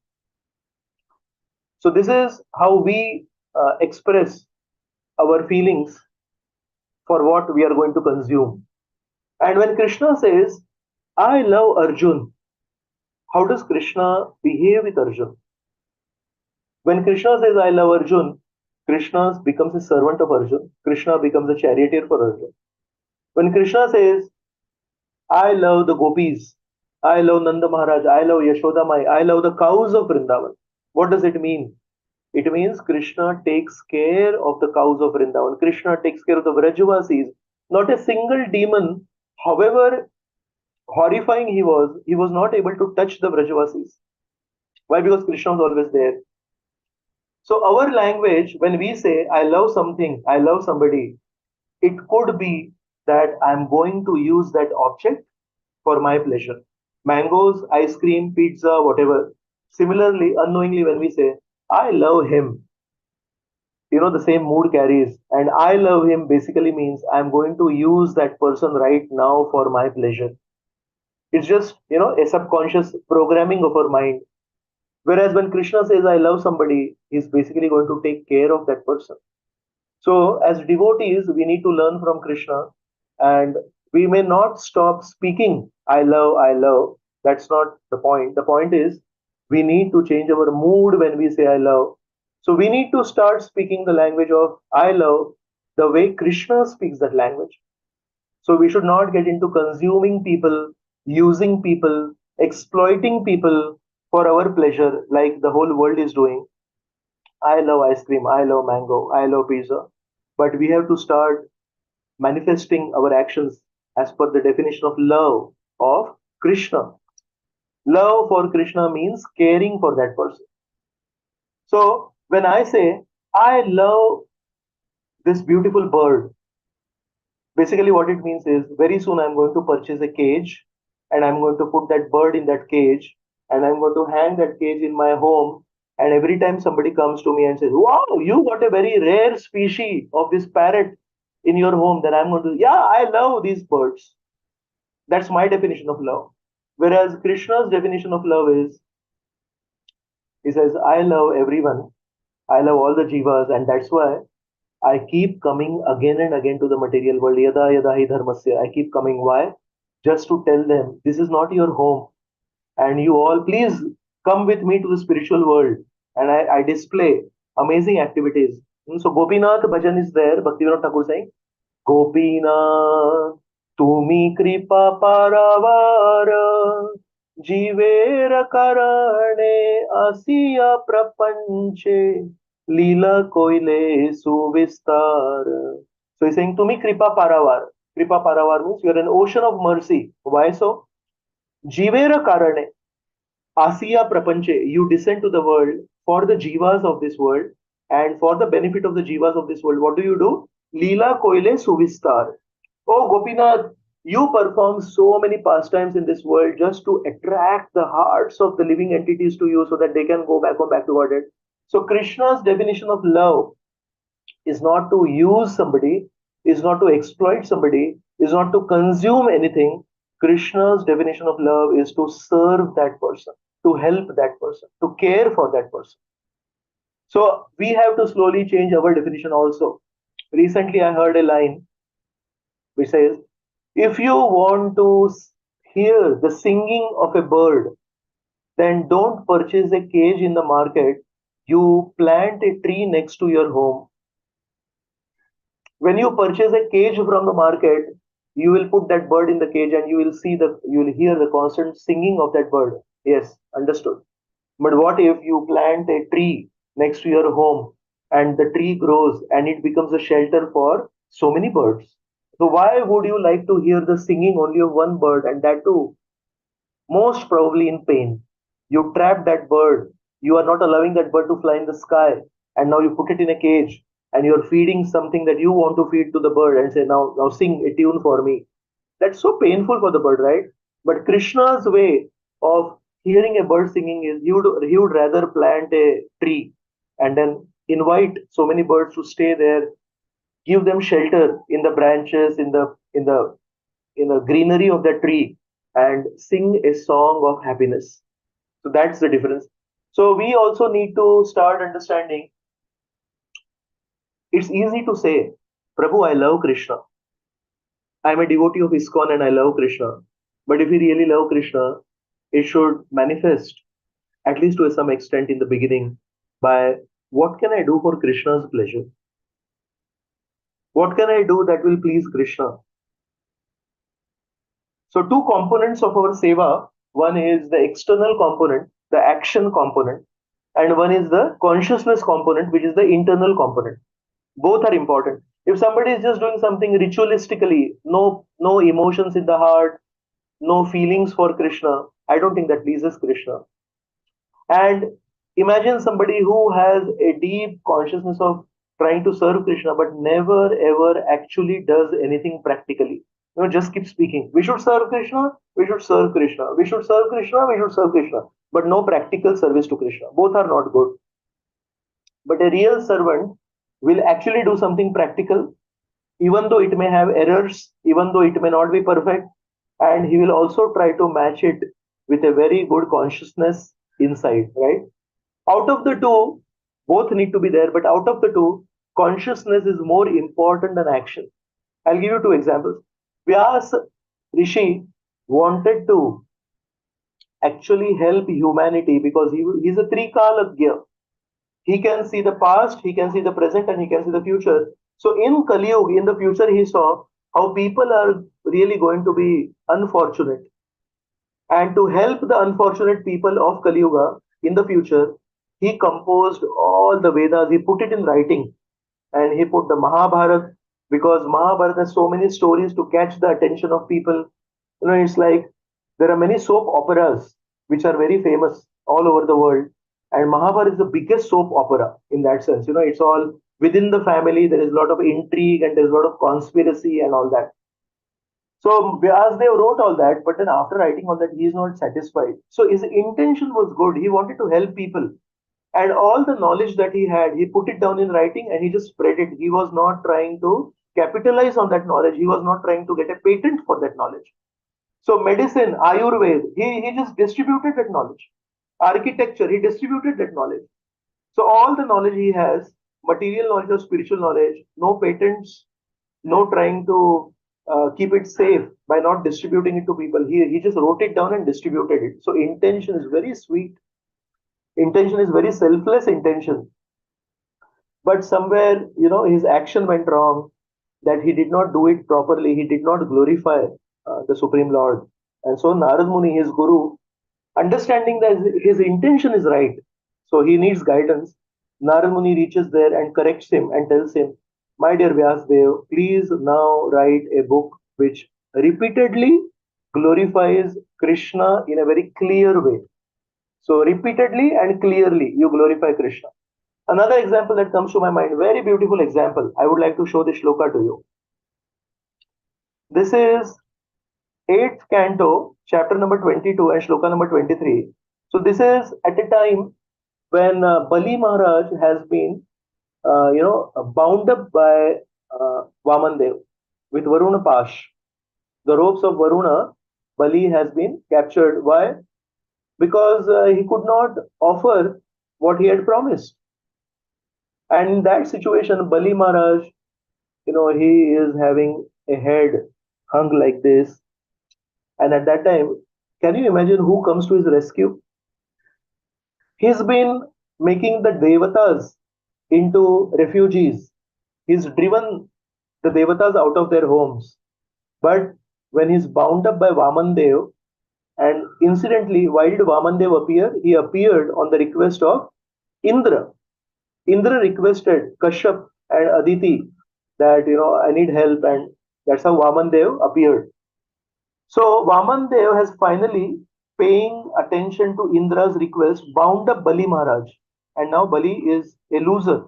So this is how we express our feelings for what we are going to consume. And when Krishna says, I love Arjun, how does Krishna behave with Arjun? When Krishna says, I love Arjun, Krishna becomes a servant of Arjun. Krishna becomes a charioteer for Arjun. When Krishna says, I love the gopis, I love Nanda Maharaj, I love Yashoda Mai, I love the cows of Vrindavan, what does it mean? It means Krishna takes care of the cows of Vrindavan. Krishna takes care of the Vrajavasis. Not a single demon, however horrifying he was not able to touch the Vrajavasis. Why? Because Krishna was always there. So our language, when we say, I love something, I love somebody, it could be that I'm going to use that object for my pleasure. Mangoes, ice cream, pizza, whatever. Similarly, unknowingly, when we say, I love him, the same mood carries. And I love him basically means I'm going to use that person right now for my pleasure. It's just, a subconscious programming of our mind. Whereas when Krishna says, I love somebody, he's basically going to take care of that person. So, as devotees, we need to learn from Krishna, and we may not stop speaking, I love, I love. That's not the point. The point is, we need to change our mood when we say, I love. So, we need to start speaking the language of I love the way Krishna speaks that language. So, we should not get into consuming people, using people, exploiting people for our pleasure, like the whole world is doing. I love ice cream, I love mango, I love pizza. But we have to start manifesting our actions as per the definition of love of Krishna. Love for Krishna means caring for that person. So when I say, I love this beautiful bird, basically what it means is very soon I'm going to purchase a cage and I'm going to put that bird in that cage and I'm going to hang that cage in my home. And every time somebody comes to me and says, wow, you got a very rare species of this parrot in your home, then I'm going to, yeah, I love these birds. That's my definition of love. Whereas Krishna's definition of love is, he says, I love everyone. I love all the jivas. And that's why I keep coming again and again to the material world. Yada yada hi dharmasya. I keep coming. Why? Just to tell them, this is not your home. And you all, please come with me to the spiritual world. And I display amazing activities. So Gopinath bhajan is there. Bhaktivinoda Thakur saying, Gopinath, tumi kripa paravara, jiver karane asiya prapanche, Lila koile suvistar. So he's saying, Tumi kripa paravar. Kripa paravar means you're an ocean of mercy. Why so? Jivera karane. Asiya prapanche. You descend to the world for the jivas of this world and for the benefit of the jivas of this world. What do? Lila koile suvistar. Oh Gopinath, you perform so many pastimes in this world just to attract the hearts of the living entities to you so that they can go back to Godhead. So Krishna's definition of love is not to use somebody, is not to exploit somebody, is not to consume anything. Krishna's definition of love is to serve that person, to help that person, to care for that person. So we have to slowly change our definition also. Recently, I heard a line which says, if you want to hear the singing of a bird, then don't purchase a cage in the market. You plant a tree next to your home. When you purchase a cage from the market, you will put that bird in the cage and you will hear the constant singing of that bird. Yes, understood. But what if you plant a tree next to your home and the tree grows and it becomes a shelter for so many birds? So why would you like to hear the singing only of one bird, and that too most probably in pain? You trap that bird. You are not allowing that bird to fly in the sky, and now you put it in a cage, and you're feeding something that you want to feed to the bird, and say, now sing a tune for me. That's so painful for the bird, right? But Krishna's way of hearing a bird singing is he would rather plant a tree and then invite so many birds to stay there, give them shelter in the branches, in the greenery of the tree, and sing a song of happiness. So that's the difference. So we also need to start understanding. It's easy to say, Prabhu, I love Krishna. I'm a devotee of ISKCON and I love Krishna. But if we really love Krishna, it should manifest, at least to some extent in the beginning, by what can I do for Krishna's pleasure? What can I do that will please Krishna? So two components of our seva, one is the external component, the action component, and one is the consciousness component, which is the internal component. Both are important. If somebody is just doing something ritualistically, no emotions in the heart, no feelings for Krishna, I don't think that pleases Krishna. And imagine somebody who has a deep consciousness of trying to serve Krishna, but never ever actually does anything practically. Just keep speaking. We should serve Krishna, we should serve Krishna, we should serve Krishna, we should serve Krishna, but no practical service to Krishna. Both are not good. But a real servant will actually do something practical, even though it may have errors, even though it may not be perfect, and he will also try to match it with a very good consciousness inside, right? Out of the two, both need to be there, but out of the two, consciousness is more important than action. I'll give you two examples. Vyasa Rishi wanted to actually help humanity because he's a Trikalagya. He can see the past, he can see the present, and he can see the future. So in Kali Yuga, in the future, he saw how people are really going to be unfortunate. And to help the unfortunate people of Kali Yuga in the future, he composed all the Vedas, he put it in writing, and he put the Mahabharata, because Mahabharata has so many stories to catch the attention of people. It's like there are many soap operas which are very famous all over the world, and Mahabharata is the biggest soap opera in that sense. It's all within the family, there is a lot of intrigue and there's a lot of conspiracy and all that. So Vyasdev wrote all that, but then after writing all that, he is not satisfied. So his intention was good. He wanted to help people. And all the knowledge that he had, he put it down in writing and he just spread it. He was not trying to capitalize on that knowledge. He was not trying to get a patent for that knowledge. So medicine, Ayurveda, he just distributed that knowledge. Architecture, he distributed that knowledge. So all the knowledge he has, material knowledge or spiritual knowledge, no patents, no trying to keep it safe by not distributing it to people. He just wrote it down and distributed it. So intention is very sweet. Intention is very selfless intention. But somewhere, his action went wrong, that he did not do it properly. He did not glorify the Supreme Lord. And so Narad Muni, his guru, understanding that his intention is right, so he needs guidance, Narad Muni reaches there and corrects him and tells him, my dear Vyasdev, please now write a book which repeatedly glorifies Krishna in a very clear way. So repeatedly and clearly you glorify Krishna. Another example that comes to my mind, very beautiful example. I would like to show this shloka to you. This is 8th canto, chapter number 22 and shloka number 23. So this is at a time when Bali Maharaj has been, bound up by Vamandev with Varuna Pash. The ropes of Varuna, Bali has been captured. Why? Because he could not offer what he had promised. And in that situation, Bali Maharaj, he is having a head hung like this. And at that time, can you imagine who comes to his rescue? He's been making the Devatas into refugees. He's driven the Devatas out of their homes. But when he's bound up by Vamandev, and incidentally, why did Vamandev appear? He appeared on the request of Indra. Indra requested Kashyap and Aditi that, I need help, and That's how Vamandev appeared. So Vamandev has finally, paying attention to Indra's request, bound up Bali Maharaj. And now Bali is a loser.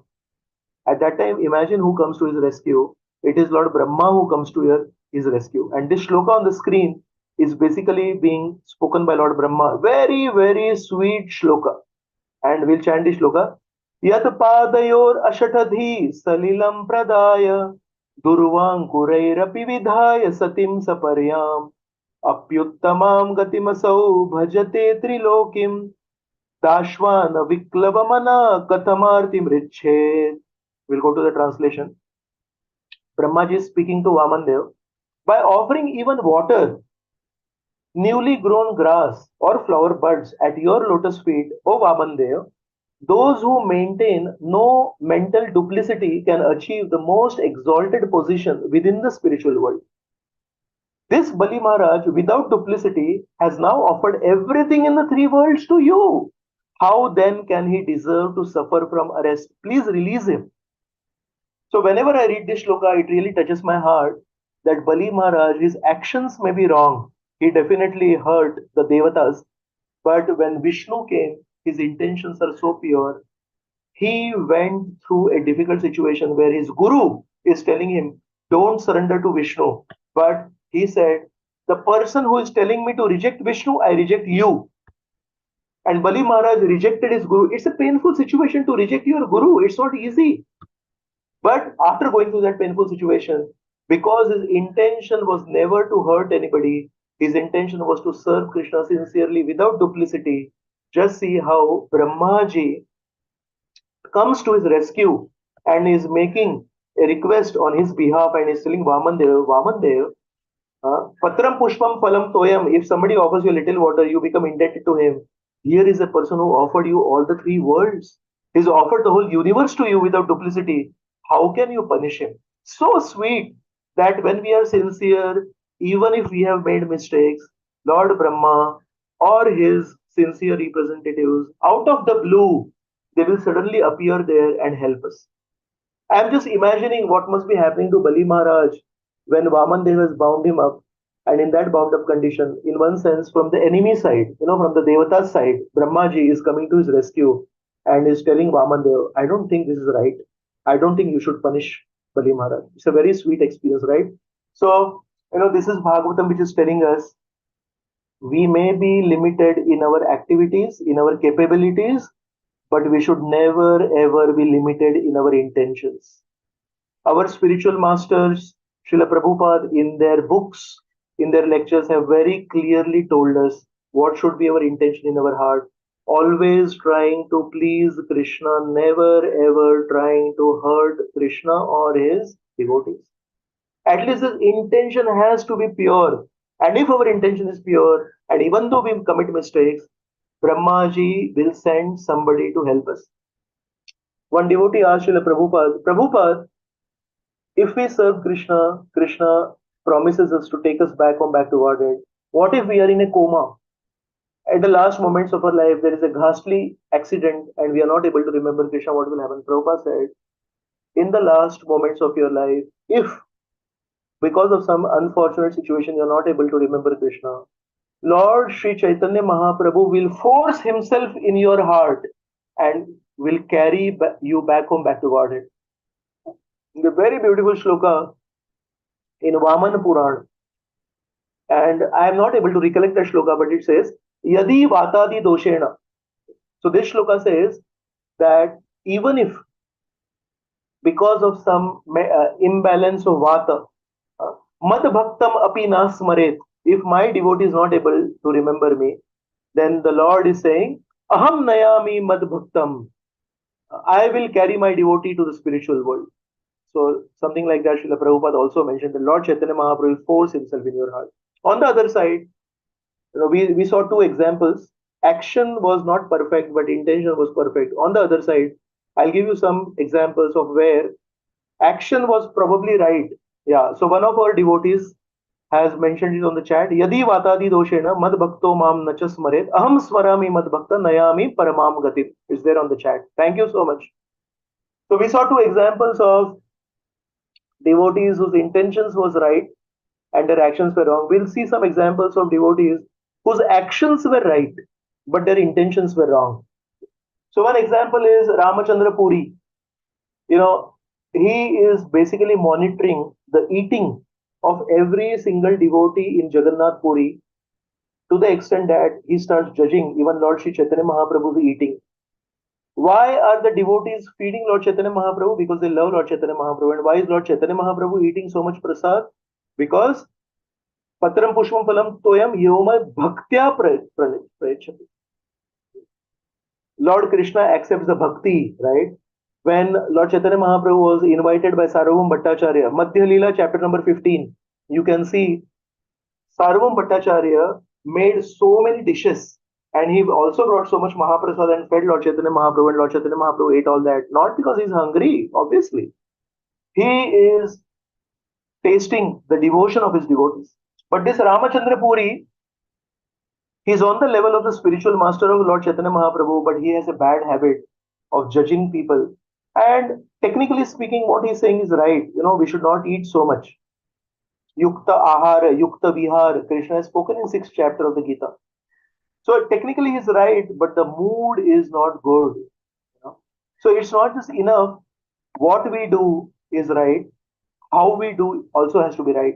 At that time, imagine who comes to his rescue. It is Lord Brahma who comes to his rescue. And this shloka on the screen is basically being spoken by Lord Brahma. Very, very sweet shloka. And we'll chant this shloka. Yat padayor ashatadhi salilam pradaya durvankureirapi vidhaya satim saparyam apyuttamam gatimasau bhajate trilokim dashvana viklavamana kathamarti mritchet. We'll go to the translation. Brahmaji is speaking to Vamandev. By offering even water, newly grown grass, or flower buds at your lotus feet, O Vamandev, those who maintain no mental duplicity can achieve the most exalted position within the spiritual world. This Bali Maharaj, without duplicity, has now offered everything in the three worlds to you. How then can he deserve to suffer from arrest? Please release him. So whenever I read this shloka, it really touches my heart that Bali Maharaj, his actions may be wrong. He definitely hurt the Devatas. But when Vishnu came, his intentions are so pure. He went through a difficult situation where his guru is telling him, don't surrender to Vishnu. But he said, the person who is telling me to reject Vishnu, I reject you. And Bali Maharaj rejected his guru. It's a painful situation to reject your guru. It's not easy. But after going through that painful situation, because his intention was never to hurt anybody, his intention was to serve Krishna sincerely without duplicity. Just see how Brahmaji comes to his rescue and is making a request on his behalf and is telling Vamandev, Patram Pushpam Phalam Toyam, if somebody offers you a little water, you become indebted to him. Here is a person who offered you all the three worlds. He's offered the whole universe to you without duplicity. How can you punish him? So sweet that when we are sincere, even if we have made mistakes, Lord Brahma or his sincere representatives, out of the blue, they will suddenly appear there and help us. I'm just imagining what must be happening to Bali Maharaj when Vamandev has bound him up. And in that bound up condition, in one sense, from the enemy side, from the Devata's side, Brahmaji is coming to his rescue and is telling Vamandev, I don't think this is right. I don't think you should punish Bali Maharaj. It's a very sweet experience, right? So, this is Bhagavatam which is telling us we may be limited in our activities, in our capabilities, but we should never ever be limited in our intentions. Our spiritual masters, Srila Prabhupada, in their books, in their lectures, have very clearly told us what should be our intention in our heart. Always trying to please Krishna, never ever trying to hurt Krishna or his devotees. At least his intention has to be pure. And if our intention is pure, and even though we commit mistakes, Brahmaji will send somebody to help us. One devotee asked Srila Prabhupada, if we serve Krishna, Krishna promises us to take us back to Godhead. What if we are in a coma? At the last moments of our life, there is a ghastly accident and we are not able to remember Krishna, what will happen? Prabhupada said, in the last moments of your life, if because of some unfortunate situation you are not able to remember Krishna, Lord Sri Chaitanya Mahaprabhu will force himself in your heart and will carry you back to Godhead. The very beautiful shloka in Vaman Purana, and I am not able to recollect the shloka, but it says, Yadi Vatadi Doshena. So this shloka says that even if because of some imbalance of Vata, Mad Bhaktam Api Nasmaret, if my devotee is not able to remember me, then the Lord is saying, Aham Nayami Mad Bhaktam. I will carry my devotee to the spiritual world. So something like that, Srila Prabhupada also mentioned, the Lord Chaitanya Mahaprabhu will force himself in your heart. On the other side, we saw two examples. Action was not perfect, but intention was perfect. On the other side, I'll give you some examples of where action was probably right. Yeah. So one of our devotees has mentioned it on the chat. Yadi vatadi doshena mad bhakto mam nachas maret aham swarami mad bhakta nayami paramam gatit. It's there on the chat. Thank you so much. So we saw two examples of devotees whose intentions was right and their actions were wrong. We'll see some examples of devotees whose actions were right, but their intentions were wrong. So one example is Ramachandra Puri. You know, he is basically monitoring the eating of every single devotee in Jagannath Puri to the extent that he starts judging even Lord Sri Chaitanya Mahaprabhu's eating. Why are the devotees feeding Lord Chaitanya Mahaprabhu? Because they love Lord Chaitanya Mahaprabhu. And why is Lord Chaitanya Mahaprabhu eating so much prasad? Because Patram Pushpam Phalam Toyam Yoma Bhaktya Prayachati. Lord Krishna accepts the bhakti, right? When Lord Chaitanya Mahaprabhu was invited by Sarvam Bhattacharya, Madhya Lila chapter number 15, you can see Sarvam Bhattacharya made so many dishes and he also brought so much Mahaprasad and fed Lord Chaitanya Mahaprabhu, and Lord Chaitanya Mahaprabhu ate all that. Not because he's hungry, obviously. He is tasting the devotion of his devotees. But this Ramachandra Puri, he's on the level of the spiritual master of Lord Chaitanya Mahaprabhu, but he has a bad habit of judging people. And technically speaking, what he's saying is right. You know, we should not eat so much. Yukta Ahara, Yukta Vihar, Krishna has spoken in 6th chapter of the Gita. So technically he's right, but the mood is not good. You know? So it's not just enough. What we do is right. How we do also has to be right.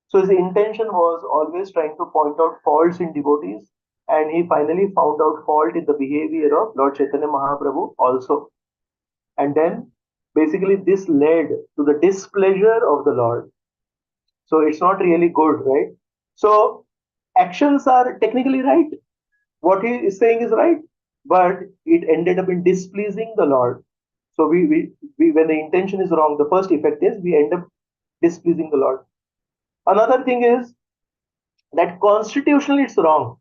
So his intention was always trying to point out faults in devotees, and he finally found out fault in the behavior of Lord Chaitanya Mahaprabhu also. And then basically this led to the displeasure of the Lord. So it's not really good, right? So actions are technically right. What he is saying is right, but it ended up in displeasing the Lord. So we when the intention is wrong, the first effect is we end up displeasing the Lord. Another thing is that constitutionally it's wrong.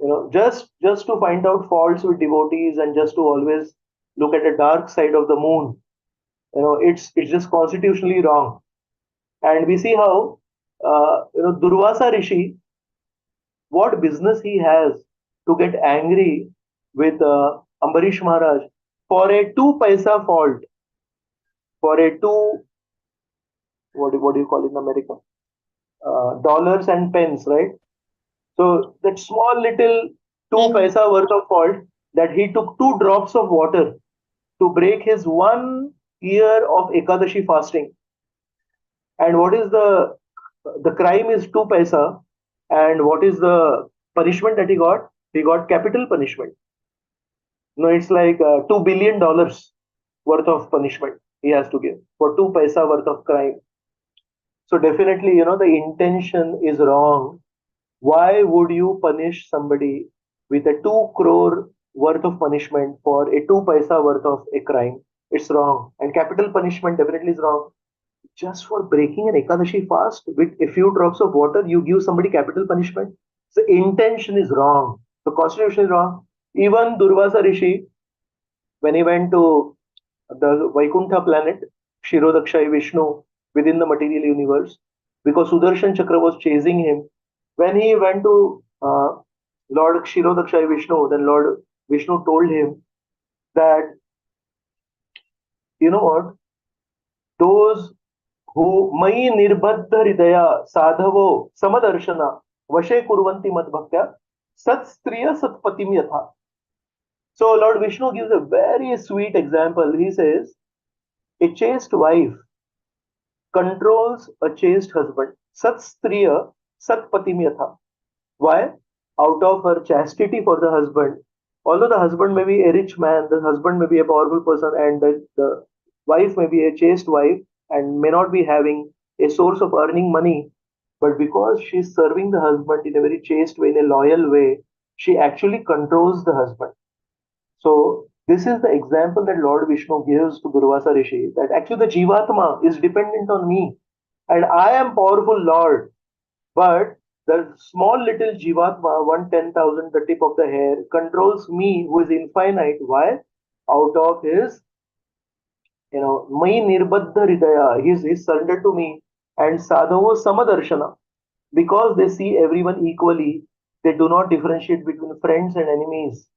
You know, just to find out faults with devotees and just to always look at the dark side of the moon, you know, it's just constitutionally wrong. And we see how Durvasa Rishi, what business he has to get angry with Ambarish Maharaj for a 2 paisa fault, for a what do you call it in America? Dollars and pence, right? So that small little 2 paisa worth of fault, that he took 2 drops of water to break his 1 year of Ekadashi fasting. And what is the crime is 2 paisa, and what is the punishment that he got? He got capital punishment. No, it's like $2 billion worth of punishment he has to give for 2 paisa worth of crime. So definitely, you know, the intention is wrong. Why would you punish somebody with a 2 crore worth of punishment for a 2 paisa worth of a crime? It's wrong. And capital punishment definitely is wrong. Just for breaking an Ekadashi fast with a few drops of water, you give somebody capital punishment. So intention is wrong. The constitution is wrong. Even Durvasa Rishi, when he went to the Vaikuntha planet, Kshirodakshai Vishnu, within the material universe, because Sudarshan Chakra was chasing him, when he went to Lord Kshirodakshai Vishnu, then Lord Vishnu told him that, you know what, those who Mai Nirbadha Hridaya Sadhavo Samadarshana Vashe Kurvanti Mad Bhaktya Sat Striya Satpatim Yatha. So Lord Vishnu gives a very sweet example. He says, a chaste wife controls a chaste husband. Sat Striya Satpatim Yatha. Why? Out of her chastity for the husband, although the husband may be a rich man, the husband may be a powerful person, and the wife may be a chaste wife and may not be having a source of earning money, but because she's serving the husband in a very chaste way, in a loyal way, she actually controls the husband. So this is the example that Lord Vishnu gives to Durvasa Rishi, that actually the Jivatma is dependent on me, and I am powerful Lord, but the small little Jivatma, 1/10,000, the tip of the hair, controls me, who is infinite. Why? Out of his, Mai Nirbadha Hridaya, he's surrendered to me. And Sadhavo Samadarshana, because they see everyone equally, they do not differentiate between friends and enemies.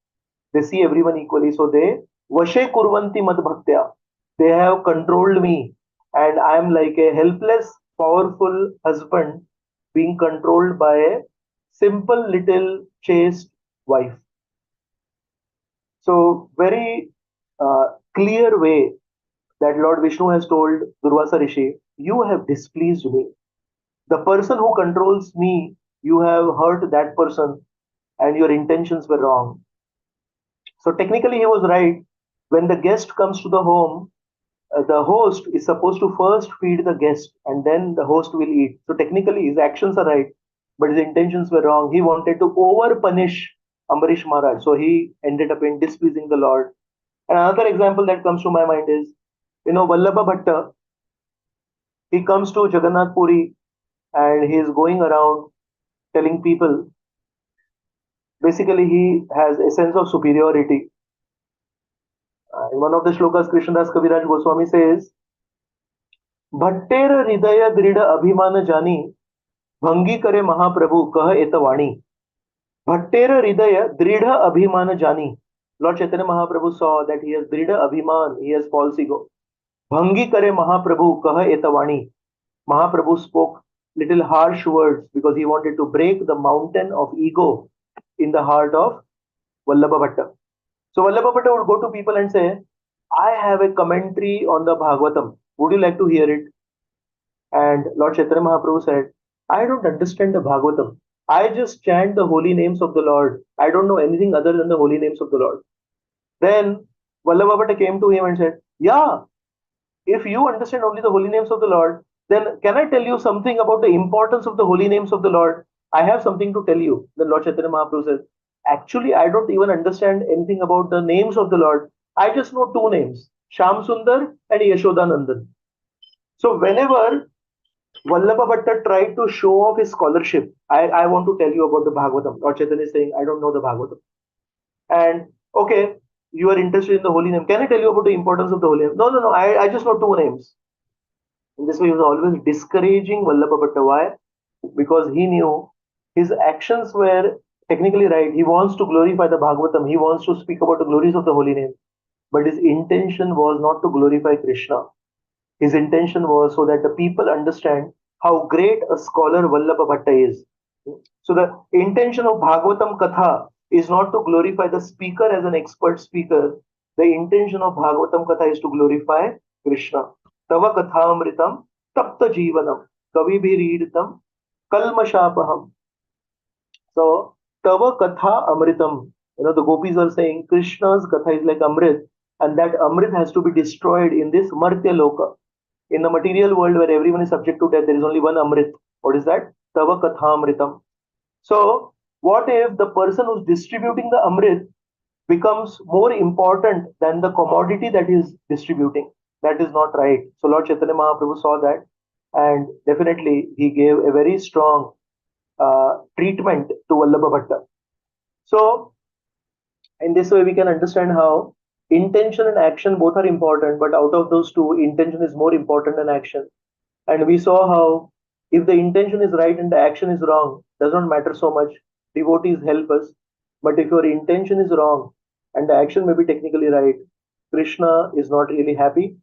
They see everyone equally. So they Vashe Kurvanti Mad Bhaktya, they have controlled me. and I am like a helpless, powerful husband being controlled by a simple little chaste wife. So very clear way that Lord Vishnu has told Durvasa Rishi, you have displeased me. The person who controls me, you have hurt that person and your intentions were wrong. So technically he was right. When the guest comes to the home, the host is supposed to first feed the guest and then the host will eat. So technically his actions are right, but his intentions were wrong. He wanted to over punish Ambarish Maharaj. So he ended up in displeasing the Lord. And another example that comes to my mind is, Vallabha Bhatta, he comes to Jagannath Puri and he is going around telling people, basically he has a sense of superiority. In one of the shlokas, Krishnadas Kaviraj Goswami says, Bhattera Hridaya Drida Abhimana Jani, Bhangi Kare Mahaprabhu Kah Etavani. Bhattera Hridaya Drida Abhimana Jani. Lord Chaitanya Mahaprabhu saw that he has Drida Abhiman, he has false ego. Bhangi Kare Mahaprabhu Kah Etavani. Mahaprabhu spoke little harsh words because he wanted to break the mountain of ego in the heart of Vallabha Bhatta. So Vallabha Bhatta would go to people and say, I have a commentary on the Bhagavatam. Would you like to hear it? And Lord Chaitanya Mahaprabhu said, I don't understand the Bhagavatam. I just chant the holy names of the Lord. I don't know anything other than the holy names of the Lord. Then Vallabha Bhatta came to him and said, yeah, if you understand only the holy names of the Lord, then can I tell you something about the importance of the holy names of the Lord? I have something to tell you. Then Lord Chaitanya Mahaprabhu says, actually, I don't even understand anything about the names of the Lord. I just know two names, Sham Sundar and Yashodanandan. So whenever Vallabha Bhatta tried to show off his scholarship, I want to tell you about the Bhagavatam. Lord Chaitanya is saying, I don't know the Bhagavatam. And okay, you are interested in the holy name. Can I tell you about the importance of the holy name? No, I just know two names. In this way, he was always discouraging Vallabha Bhatta. Why? Because he knew his actions were technically right. He wants to glorify the Bhagavatam. He wants to speak about the glories of the holy name. But his intention was not to glorify Krishna. His intention was so that the people understand how great a scholar Vallabha Bhatta is. So the intention of Bhagavatam Katha is not to glorify the speaker as an expert speaker. The intention of Bhagavatam Katha is to glorify Krishna. Tava Kathamritam Tapta Jivanam Kavi Bhiriditam Kalmashapaham. So Tava Katha Amritam. The gopis are saying Krishna's Katha is like Amrit, and that Amrit has to be destroyed in this Martya Loka. In the material world where everyone is subject to death, there is only one Amrit. What is that? Tava Kathamritam. So, what if the person who's distributing the Amrit becomes more important than the commodity that is distributing? That is not right. So, Lord Chaitanya Mahaprabhu saw that, and definitely he gave a very strong treatment to Vallabha Bhatta. So, in this way, we can understand how intention and action both are important, but out of those two, intention is more important than action. And we saw how if the intention is right and the action is wrong, does not matter so much. Devotees help us. But if your intention is wrong and the action may be technically right, Krishna is not really happy.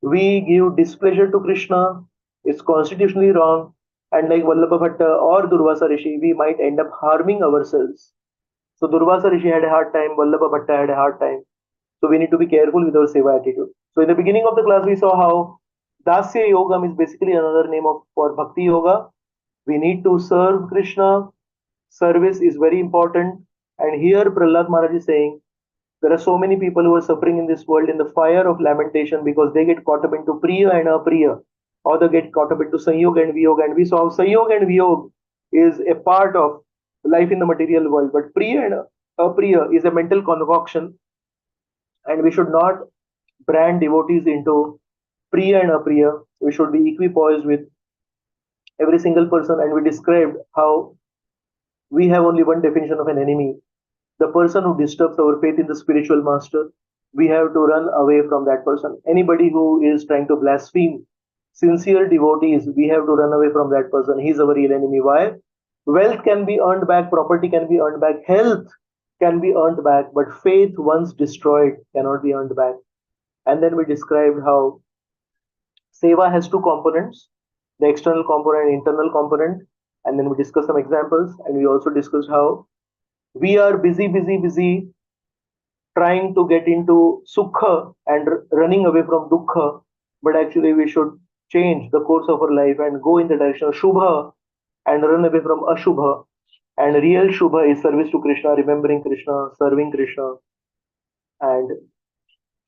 We give displeasure to Krishna. It's constitutionally wrong. And like Vallabha Bhatta or Durvasa Rishi, we might end up harming ourselves. So Durvasa Rishi had a hard time, Vallabha Bhatta had a hard time. So we need to be careful with our seva attitude. So in the beginning of the class, we saw how Dasya Yogam is basically another name for Bhakti Yoga. We need to serve Krishna. Service is very important. And here Prahlad Maharaj is saying, there are so many people who are suffering in this world in the fire of lamentation because they get caught up into Priya and Apriya, or they get caught up into Sanyog and Viyog. And we saw Sanyog and Viyog is a part of life in the material world, but Priya and Apriya is a mental concoction, and we should not brand devotees into Priya and Apriya. We should be equipoised with every single person, and we described how we have only one definition of an enemy: the person who disturbs our faith in the spiritual master. We have to run away from that person. Anybody who is trying to blaspheme sincere devotees, we have to run away from that person. He's our real enemy. Why? Wealth can be earned back, property can be earned back, health can be earned back, but faith once destroyed cannot be earned back. And then we described how seva has two components, the external component, internal component, and then we discussed some examples, and we also discussed how we are busy trying to get into sukha and running away from dukkha, but actually we should change the course of our life and go in the direction of shubha and run away from ashubha. And real shubha is service to Krishna, remembering Krishna, serving Krishna. And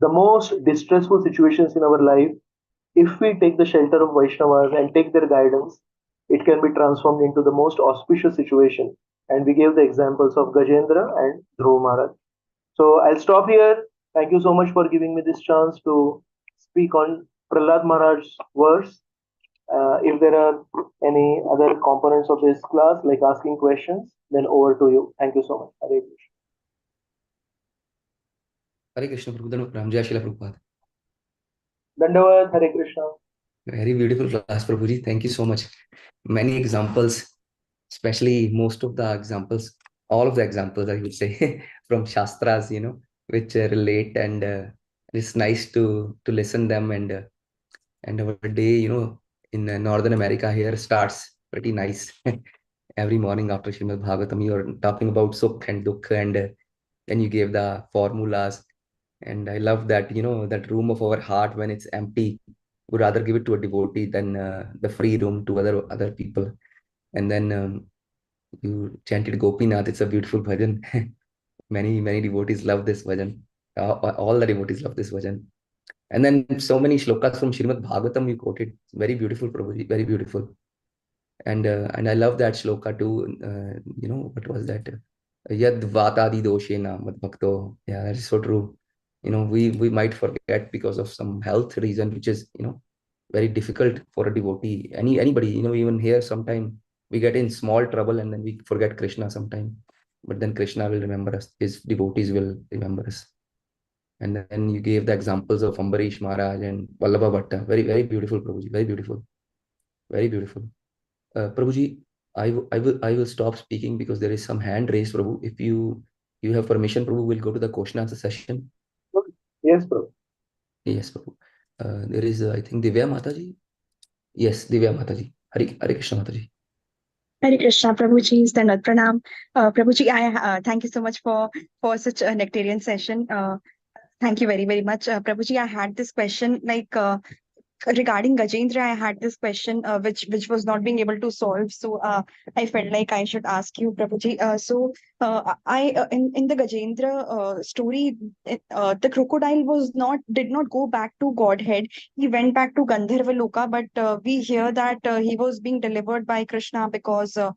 the most distressful situations in our life, if we take the shelter of Vaishnavas and take their guidance, it can be transformed into the most auspicious situation. And we gave the examples of Gajendra and Dhruv Maharaj. So I'll stop here. Thank you so much for giving me this chance to speak on Prahlad Maharaj's verse. If there are any other components of this class, like asking questions, then over to you. Thank you so much. Hare Krishna. Hare Krishna, Prabhu. Jai Srila Prabhupada. Dandavad, Hare Krishna. Very beautiful class, Prabhuji. Thank you so much. Many examples, especially most of the examples, all of the examples, I would say, from Shastras, which relate, and it's nice to listen them, and our day, in Northern America here starts pretty nice. Every morning after Srimad Bhagatam, you are talking about Sukh and Dukh, and then you gave the formulas. And I love that, that room of our heart when it's empty, would rather give it to a devotee than the free room to other people. And then you chanted Gopinath. It's a beautiful bhajan. Many devotees love this bhajan. All the devotees love this bhajan. And then so many shlokas from Srimad Bhagatam you quoted. Very beautiful, Prabhuji. Very beautiful. And I love that shloka too. What was that? Yad vatadi doshena mad bhakto. Yeah, that is so true. We might forget because of some health reason, which is, very difficult for a devotee. Anybody, even here sometime we get in small trouble and then we forget Krishna sometime. But then Krishna will remember us. His devotees will remember us. And then you gave the examples of Ambarish Maharaj and Vallabha Bhatta. Very, very beautiful, Prabhuji. Very beautiful. Very beautiful. Prabhuji, I will stop speaking because there is some hand raised, Prabhu. If you have permission, Prabhu, we'll go to the question answer session. Yes, Prabhu. Yes, Prabhu. There is, I think, Divya Mathaji. Yes, Divya Mathaji. Hare Krishna Mathaji. Hare Krishna, Prabhuji, Dandavat Pranam. Prabhuji, I thank you so much for such a nectarian session. Thank you very, very much. Prabhuji, I had this question, regarding Gajendra, I had this question which was not being able to solve. So I felt like I should ask you, Prabhuji. In the Gajendra story, the crocodile did not go back to Godhead. He went back to Gandharva Loka, but we hear that he was being delivered by Krishna because of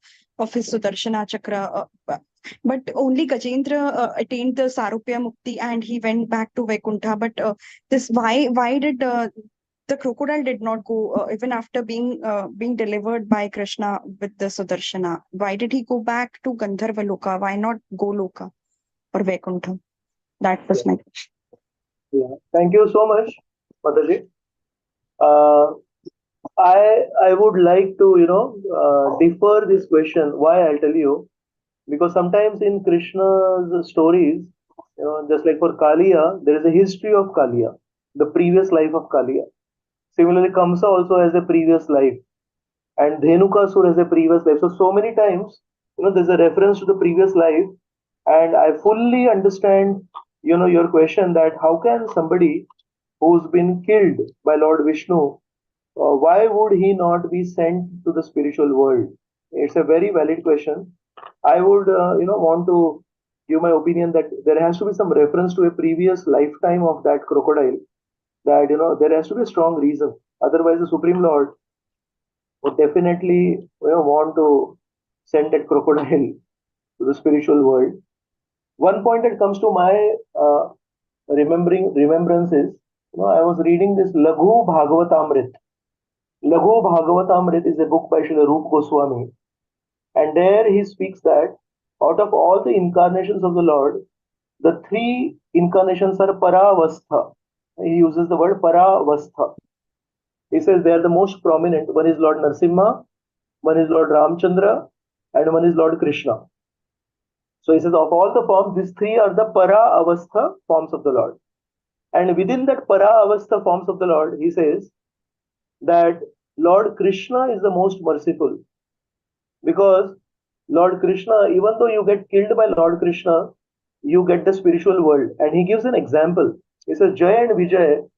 his Sudarshana Chakra. But only Gajendra attained the Sarupya Mukti and he went back to Vaikuntha. But why did the crocodile did not go even after being delivered by Krishna with the Sudarshana? Why did he go back to Gandharva Loka? Why not Goloka or Vaikuntha? That was my question. Yeah. Thank you so much, Mathaji. I would like to defer this question. Why? I'll tell you. Because sometimes in Krishna's stories, just like for Kaliya, there is a history of Kaliya, the previous life of Kaliya. Similarly, Kamsa also has a previous life, and Dhenukasur has a previous life. So many times, there's a reference to the previous life, and I fully understand, your question that how can somebody who's been killed by Lord Vishnu, why would he not be sent to the spiritual world? It's a very valid question. I would, want to give my opinion that there has to be some reference to a previous lifetime of that crocodile. That there has to be a strong reason. Otherwise, the Supreme Lord would definitely want to send that crocodile to the spiritual world. One point that comes to my remembrance is, I was reading this Laghu Bhagavatamrit. Laghu Bhagavatamrit is a book by Srila Rupa Goswami, and there he speaks that out of all the incarnations of the Lord, the three incarnations are Paravastha. He uses the word Paravastha. He says they are the most prominent. One is Lord Narasimha, one is Lord Ramchandra, and one is Lord Krishna. So he says of all the forms, these three are the Para-avastha forms of the Lord. And within that Para-avastha forms of the Lord, he says, that Lord Krishna is the most merciful, because Lord Krishna, even though you get killed by Lord Krishna, you get the spiritual world. And he gives an example. He says, Jaya and Vijay,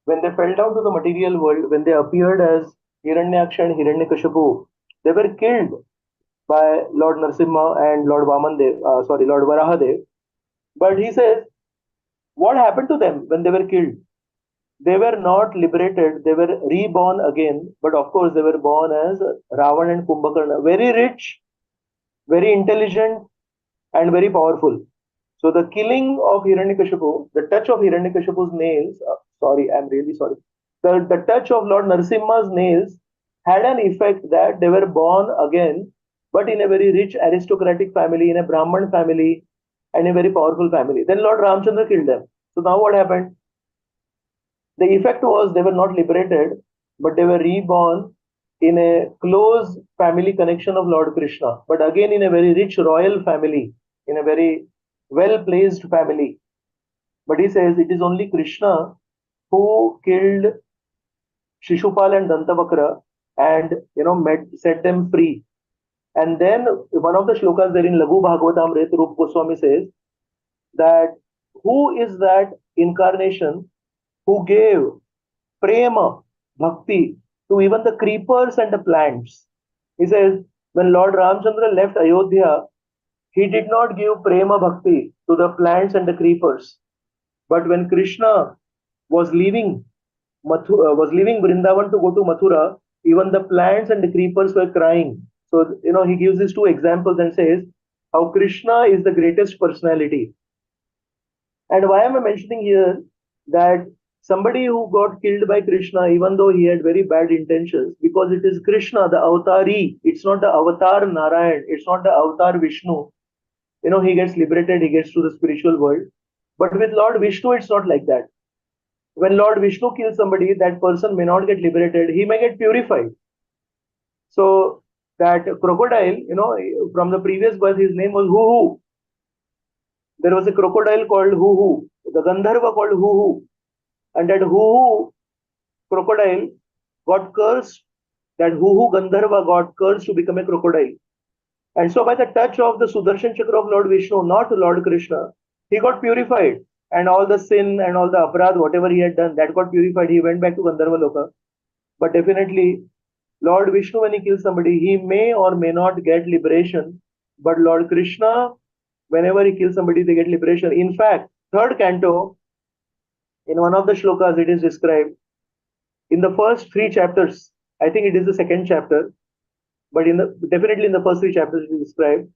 when they fell down to the material world, when they appeared as Hiranyaksha and Hiranyakashipu, they were killed by Lord Narasimha and Lord Lord Varahadev. But he says, what happened to them when they were killed? They were not liberated, they were reborn again. But of course, they were born as Ravan and Kumbhakarna, very rich, very intelligent, and very powerful. So the killing of Hiranyakashipu, the touch of Hiranyakashipu's nails, I'm really sorry. The touch of Lord Narasimha's nails had an effect that they were born again, but in a very rich aristocratic family, in a Brahman family, and a very powerful family. Then Lord Ramchandra killed them. So now what happened? The effect was they were not liberated, but they were reborn in a close family connection of Lord Krishna, but again in a very rich royal family, in a very well-placed family. But he says it is only Krishna who killed Shishupal and Dantavakra and set them free. And then one of the shlokas there in Laghu Bhagavatam, Rupa Goswami says that who is that incarnation who gave prema, bhakti to even the creepers and the plants? He says when Lord Ramchandra left Ayodhya, he did not give prema bhakti to the plants and the creepers. But when Krishna was leaving Vrindavan to go to Mathura, even the plants and the creepers were crying. So, he gives these two examples and says how Krishna is the greatest personality. And why am I mentioning here that somebody who got killed by Krishna, even though he had very bad intentions, because it is Krishna, the avatari, it's not the avatar Narayan, it's not the avatar Vishnu. He gets liberated, he gets to the spiritual world. But with Lord Vishnu, it's not like that. When Lord Vishnu kills somebody, that person may not get liberated, he may get purified. So that crocodile, from the previous birth, his name was Huhu. There was a crocodile called Huhu, the Gandharva called Huhu. And that Huhu crocodile got cursed, that Huhu Gandharva got cursed to become a crocodile. And so by the touch of the Sudarshan Chakra of Lord Vishnu, not Lord Krishna, he got purified. And all the sin and all the aparad, whatever he had done, that got purified. He went back to Gandharva Loka. But definitely, Lord Vishnu, when he kills somebody, he may or may not get liberation. But Lord Krishna, whenever he kills somebody, they get liberation. In fact, third canto, in one of the shlokas, it is described, in the first 3 chapters, I think it is the second chapter, but definitely in the first 3 chapters, it is described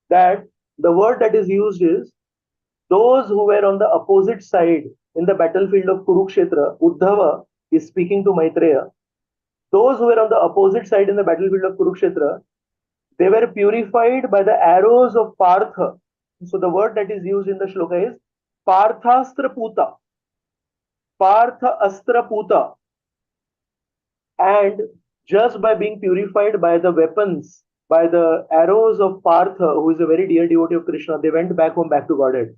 that the word that is used is those who were on the opposite side in the battlefield of Kurukshetra. Uddhava is speaking to Maitreya. Those who were on the opposite side in the battlefield of Kurukshetra, they were purified by the arrows of Partha. So the word that is used in the shloka is Parthastra Puta. Partha Astra Puta. And just by being purified by the weapons, by the arrows of Partha, who is a very dear devotee of Krishna, they went back home, back to Godhead.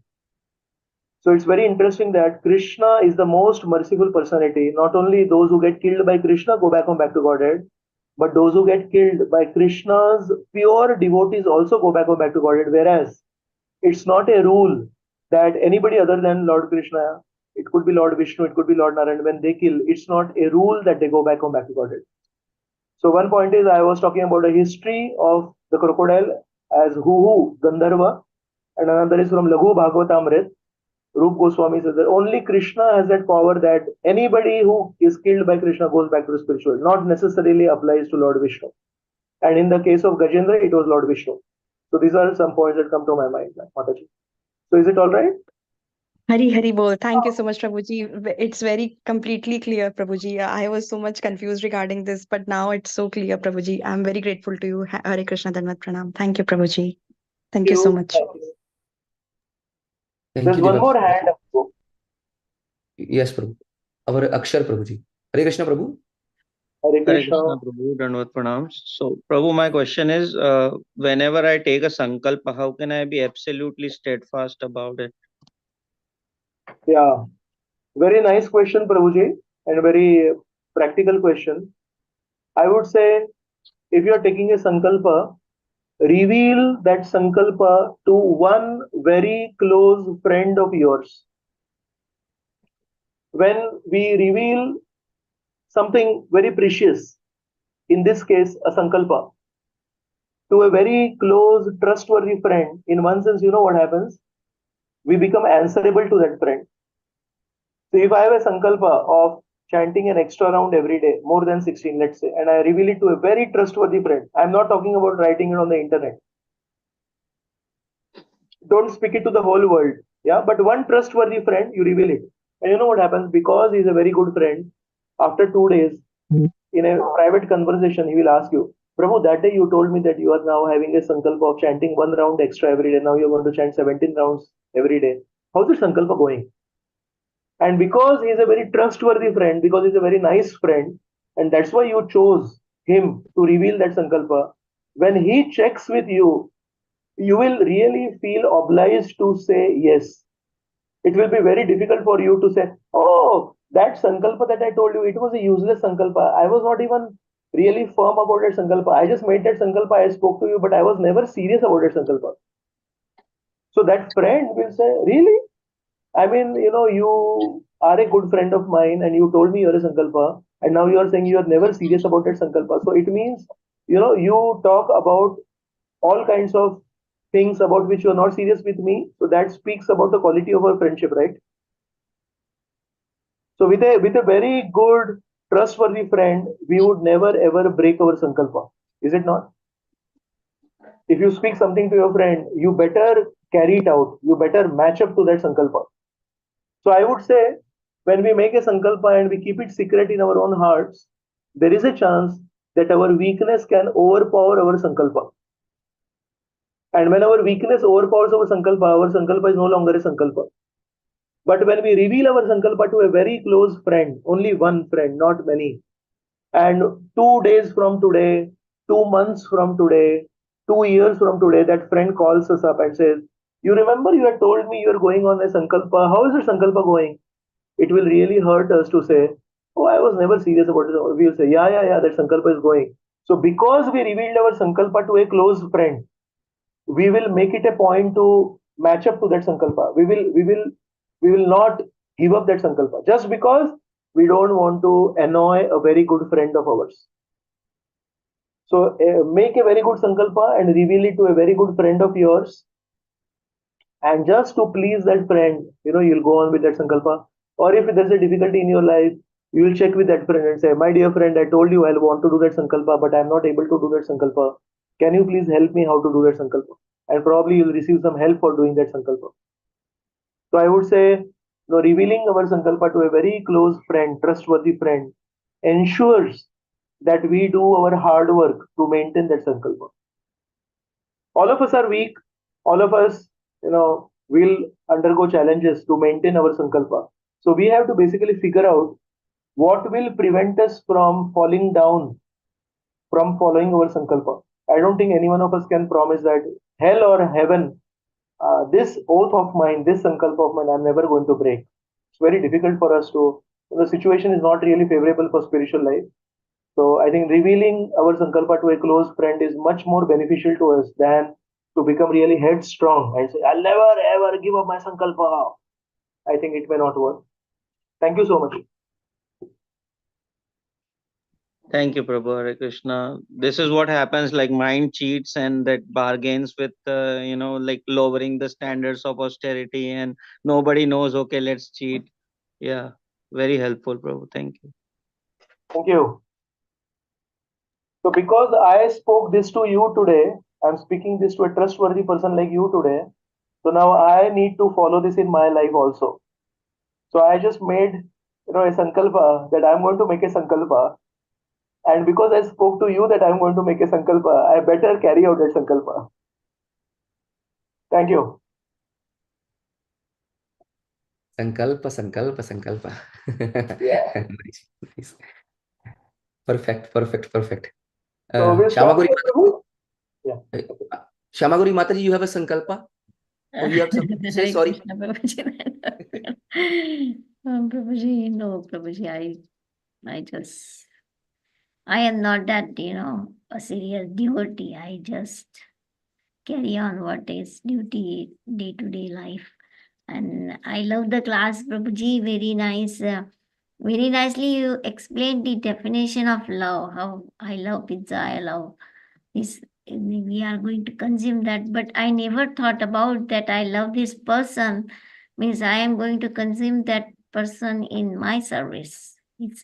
So it's very interesting that Krishna is the most merciful personality. Not only those who get killed by Krishna go back home, back to Godhead, but those who get killed by Krishna's pure devotees also go back home, back to Godhead. Whereas it's not a rule that anybody other than Lord Krishna, it could be Lord Vishnu, it could be Lord Narayan, when they kill, it's not a rule that they go back home, back to Godhead. So one point is, I was talking about a history of the crocodile as Huhu Gandharva, and another is from Laghu Bhagavatam. Rupa Goswami says that only Krishna has that power that anybody who is killed by Krishna goes back to the spiritual, not necessarily applies to Lord Vishnu. And in the case of Gajendra, it was Lord Vishnu. So these are some points that come to my mind, Mathaji. So is it all right? Hari Hari Bol. Thank you so much, Prabhuji. It's very completely clear, Prabhuji. I was so much confused regarding this, but now it's so clear, Prabhuji. I'm very grateful to you. Hare Krishna Dandavat Pranam. Thank you, Prabhuji. Thank you so much. There's one more hand up. Yes, Prabhu. Our Akshar Prabhuji. Hare Krishna, Prabhu. Hare Krishna, Prabhu. Dandavat Pranam. So, Prabhu, my question is, whenever I take a Sankalpa, how can I be absolutely steadfast about it? Yeah, very nice question, Prabhuji, and a very practical question. I would say, if you are taking a Sankalpa, reveal that Sankalpa to one very close friend of yours. When we reveal something very precious, in this case, a Sankalpa, to a very close, trustworthy friend, in one sense, you know what happens? We become answerable to that friend. So if I have a Sankalpa of chanting an extra round every day, more than 16, let's say, and I reveal it to a very trustworthy friend, I'm not talking about writing it on the internet. Don't speak it to the whole world. Yeah, but one trustworthy friend, you reveal it. And you know what happens? Because he's a very good friend, after 2 days, in a private conversation, he will ask you, Prabhu, that day you told me that you are now having a Sankalpa of chanting 1 round extra every day. Now you're going to chant 17 rounds every day. How's the Sankalpa going? And because he's a very trustworthy friend, because he's a very nice friend, and that's why you chose him to reveal that Sankalpa, when he checks with you, you will really feel obliged to say yes. It will be very difficult for you to say, oh, that Sankalpa that I told you, it was a useless Sankalpa. I was not even really firm about that Sankalpa. I just made that Sankalpa, I spoke to you, but I was never serious about that Sankalpa. So that friend will say, really? I mean, you are a good friend of mine and you told me you're a Sankalpa, and now you are saying you are never serious about that Sankalpa. So it means, you talk about all kinds of things about which you are not serious with me. So that speaks about the quality of our friendship, right? So with a very good, trustworthy friend, we would never ever break our Sankalpa. Is it not? If you speak something to your friend, you better carry it out. You better match up to that Sankalpa. So I would say, when we make a Sankalpa and we keep it secret in our own hearts, there is a chance that our weakness can overpower our Sankalpa. And when our weakness overpowers our Sankalpa is no longer a Sankalpa. But when we reveal our Sankalpa to a very close friend, only one friend, not many, and 2 days from today, 2 months from today, 2 years from today, that friend calls us up and says, you remember you had told me you're going on a Sankalpa. How is your Sankalpa going? It will really hurt us to say, oh, I was never serious about it. We'll say, yeah, that Sankalpa is going. So because we revealed our Sankalpa to a close friend, we will make it a point to match up to that Sankalpa. We will not give up that Sankalpa just because we don't want to annoy a very good friend of ours. So make a very good Sankalpa and reveal it to a very good friend of yours. And just to please that friend, you'll go on with that Sankalpa. Or if there's a difficulty in your life, you will check with that friend and say, my dear friend, I told you I want to do that Sankalpa, but I'm not able to do that Sankalpa. Can you please help me how to do that Sankalpa? And probably you'll receive some help for doing that Sankalpa. So I would say, revealing our Sankalpa to a very close friend, trustworthy friend, ensures that we do our hard work to maintain that Sankalpa. All of us are weak. All of us, will undergo challenges to maintain our Sankalpa. So we have to basically figure out what will prevent us from falling down from following our Sankalpa. I don't think any one of us can promise that hell or heaven, this oath of mine, this Sankalpa of mine, I'm never going to break. It's very difficult for us to, the situation is not really favorable for spiritual life. So I think revealing our Sankalpa to a close friend is much more beneficial to us than to become really headstrong and say, I'll never ever give up my Sankalpa. I think it may not work. Thank you so much. Thank you, Prabhu. Hare Krishna. This is what happens, like mind cheats and that bargains with, like lowering the standards of austerity, and nobody knows, okay, let's cheat. Yeah, very helpful, Prabhu. Thank you. Thank you. So because I spoke this to you today, I'm speaking this to a trustworthy person like you today. So now I need to follow this in my life also. So I just made, a Sankalpa that I'm going to make a Sankalpa. And because I spoke to you that I'm going to make a Sankalpa, I better carry out that Sankalpa. Thank you. Sankalpa. Yeah. Nice. Perfect. So we'll start Shyamagauri, with Prabhu. Yeah. Shyamagauri Mataji, you have a Sankalpa? Or you have something to say? Sorry. Prabhuji, no, Prabhuji, I just I am not that, a serious devotee. I just carry on what is duty, day-to-day life. And I love the class, Prabhuji. Very nice. Very nicely you explained the definition of love. How I love pizza, I love this. We are going to consume that, but I never thought about that. I love this person means I am going to consume that person in my service. It's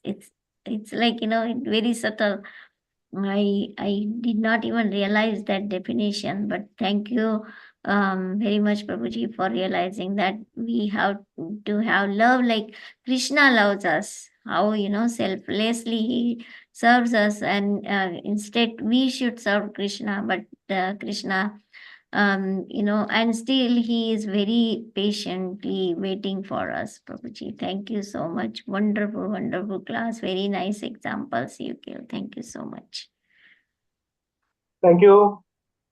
like very subtle. I did not even realize that definition, but thank you very much, Prabhuji, for realizing that we have to have love like Krishna loves us. How selflessly he serves us, and instead we should serve Krishna, but Krishna, and still he is very patiently waiting for us, Prabhuji. Thank you so much. Wonderful, wonderful class. Very nice examples you give. Thank you so much. Thank you.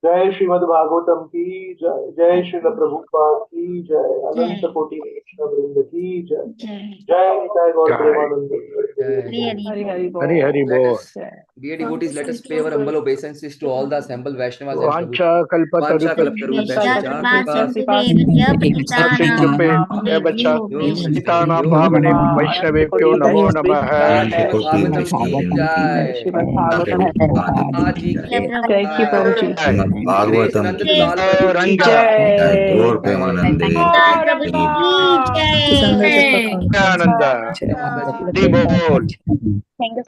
Jai Srimad Bhagavatam ki jai, Jai Srila Prabhupada ki jai, Ananta Koti Vaishnava Vrinda ki jai, Jai Nitai Gaur Premananda. Hari Hari Bol. Dear devotees, let us pay our humble obeisances to all the assembled Vaishnavas and Prabhu. Vancha kalpatarupesya bhavane Vaishnavebhyo namo namah. Mathaji Thank you, Prabhuji. Bhagavatam ki Jai. Gaur Premanande Sanga Japa Ananda. Conference. Di bol. Thank you.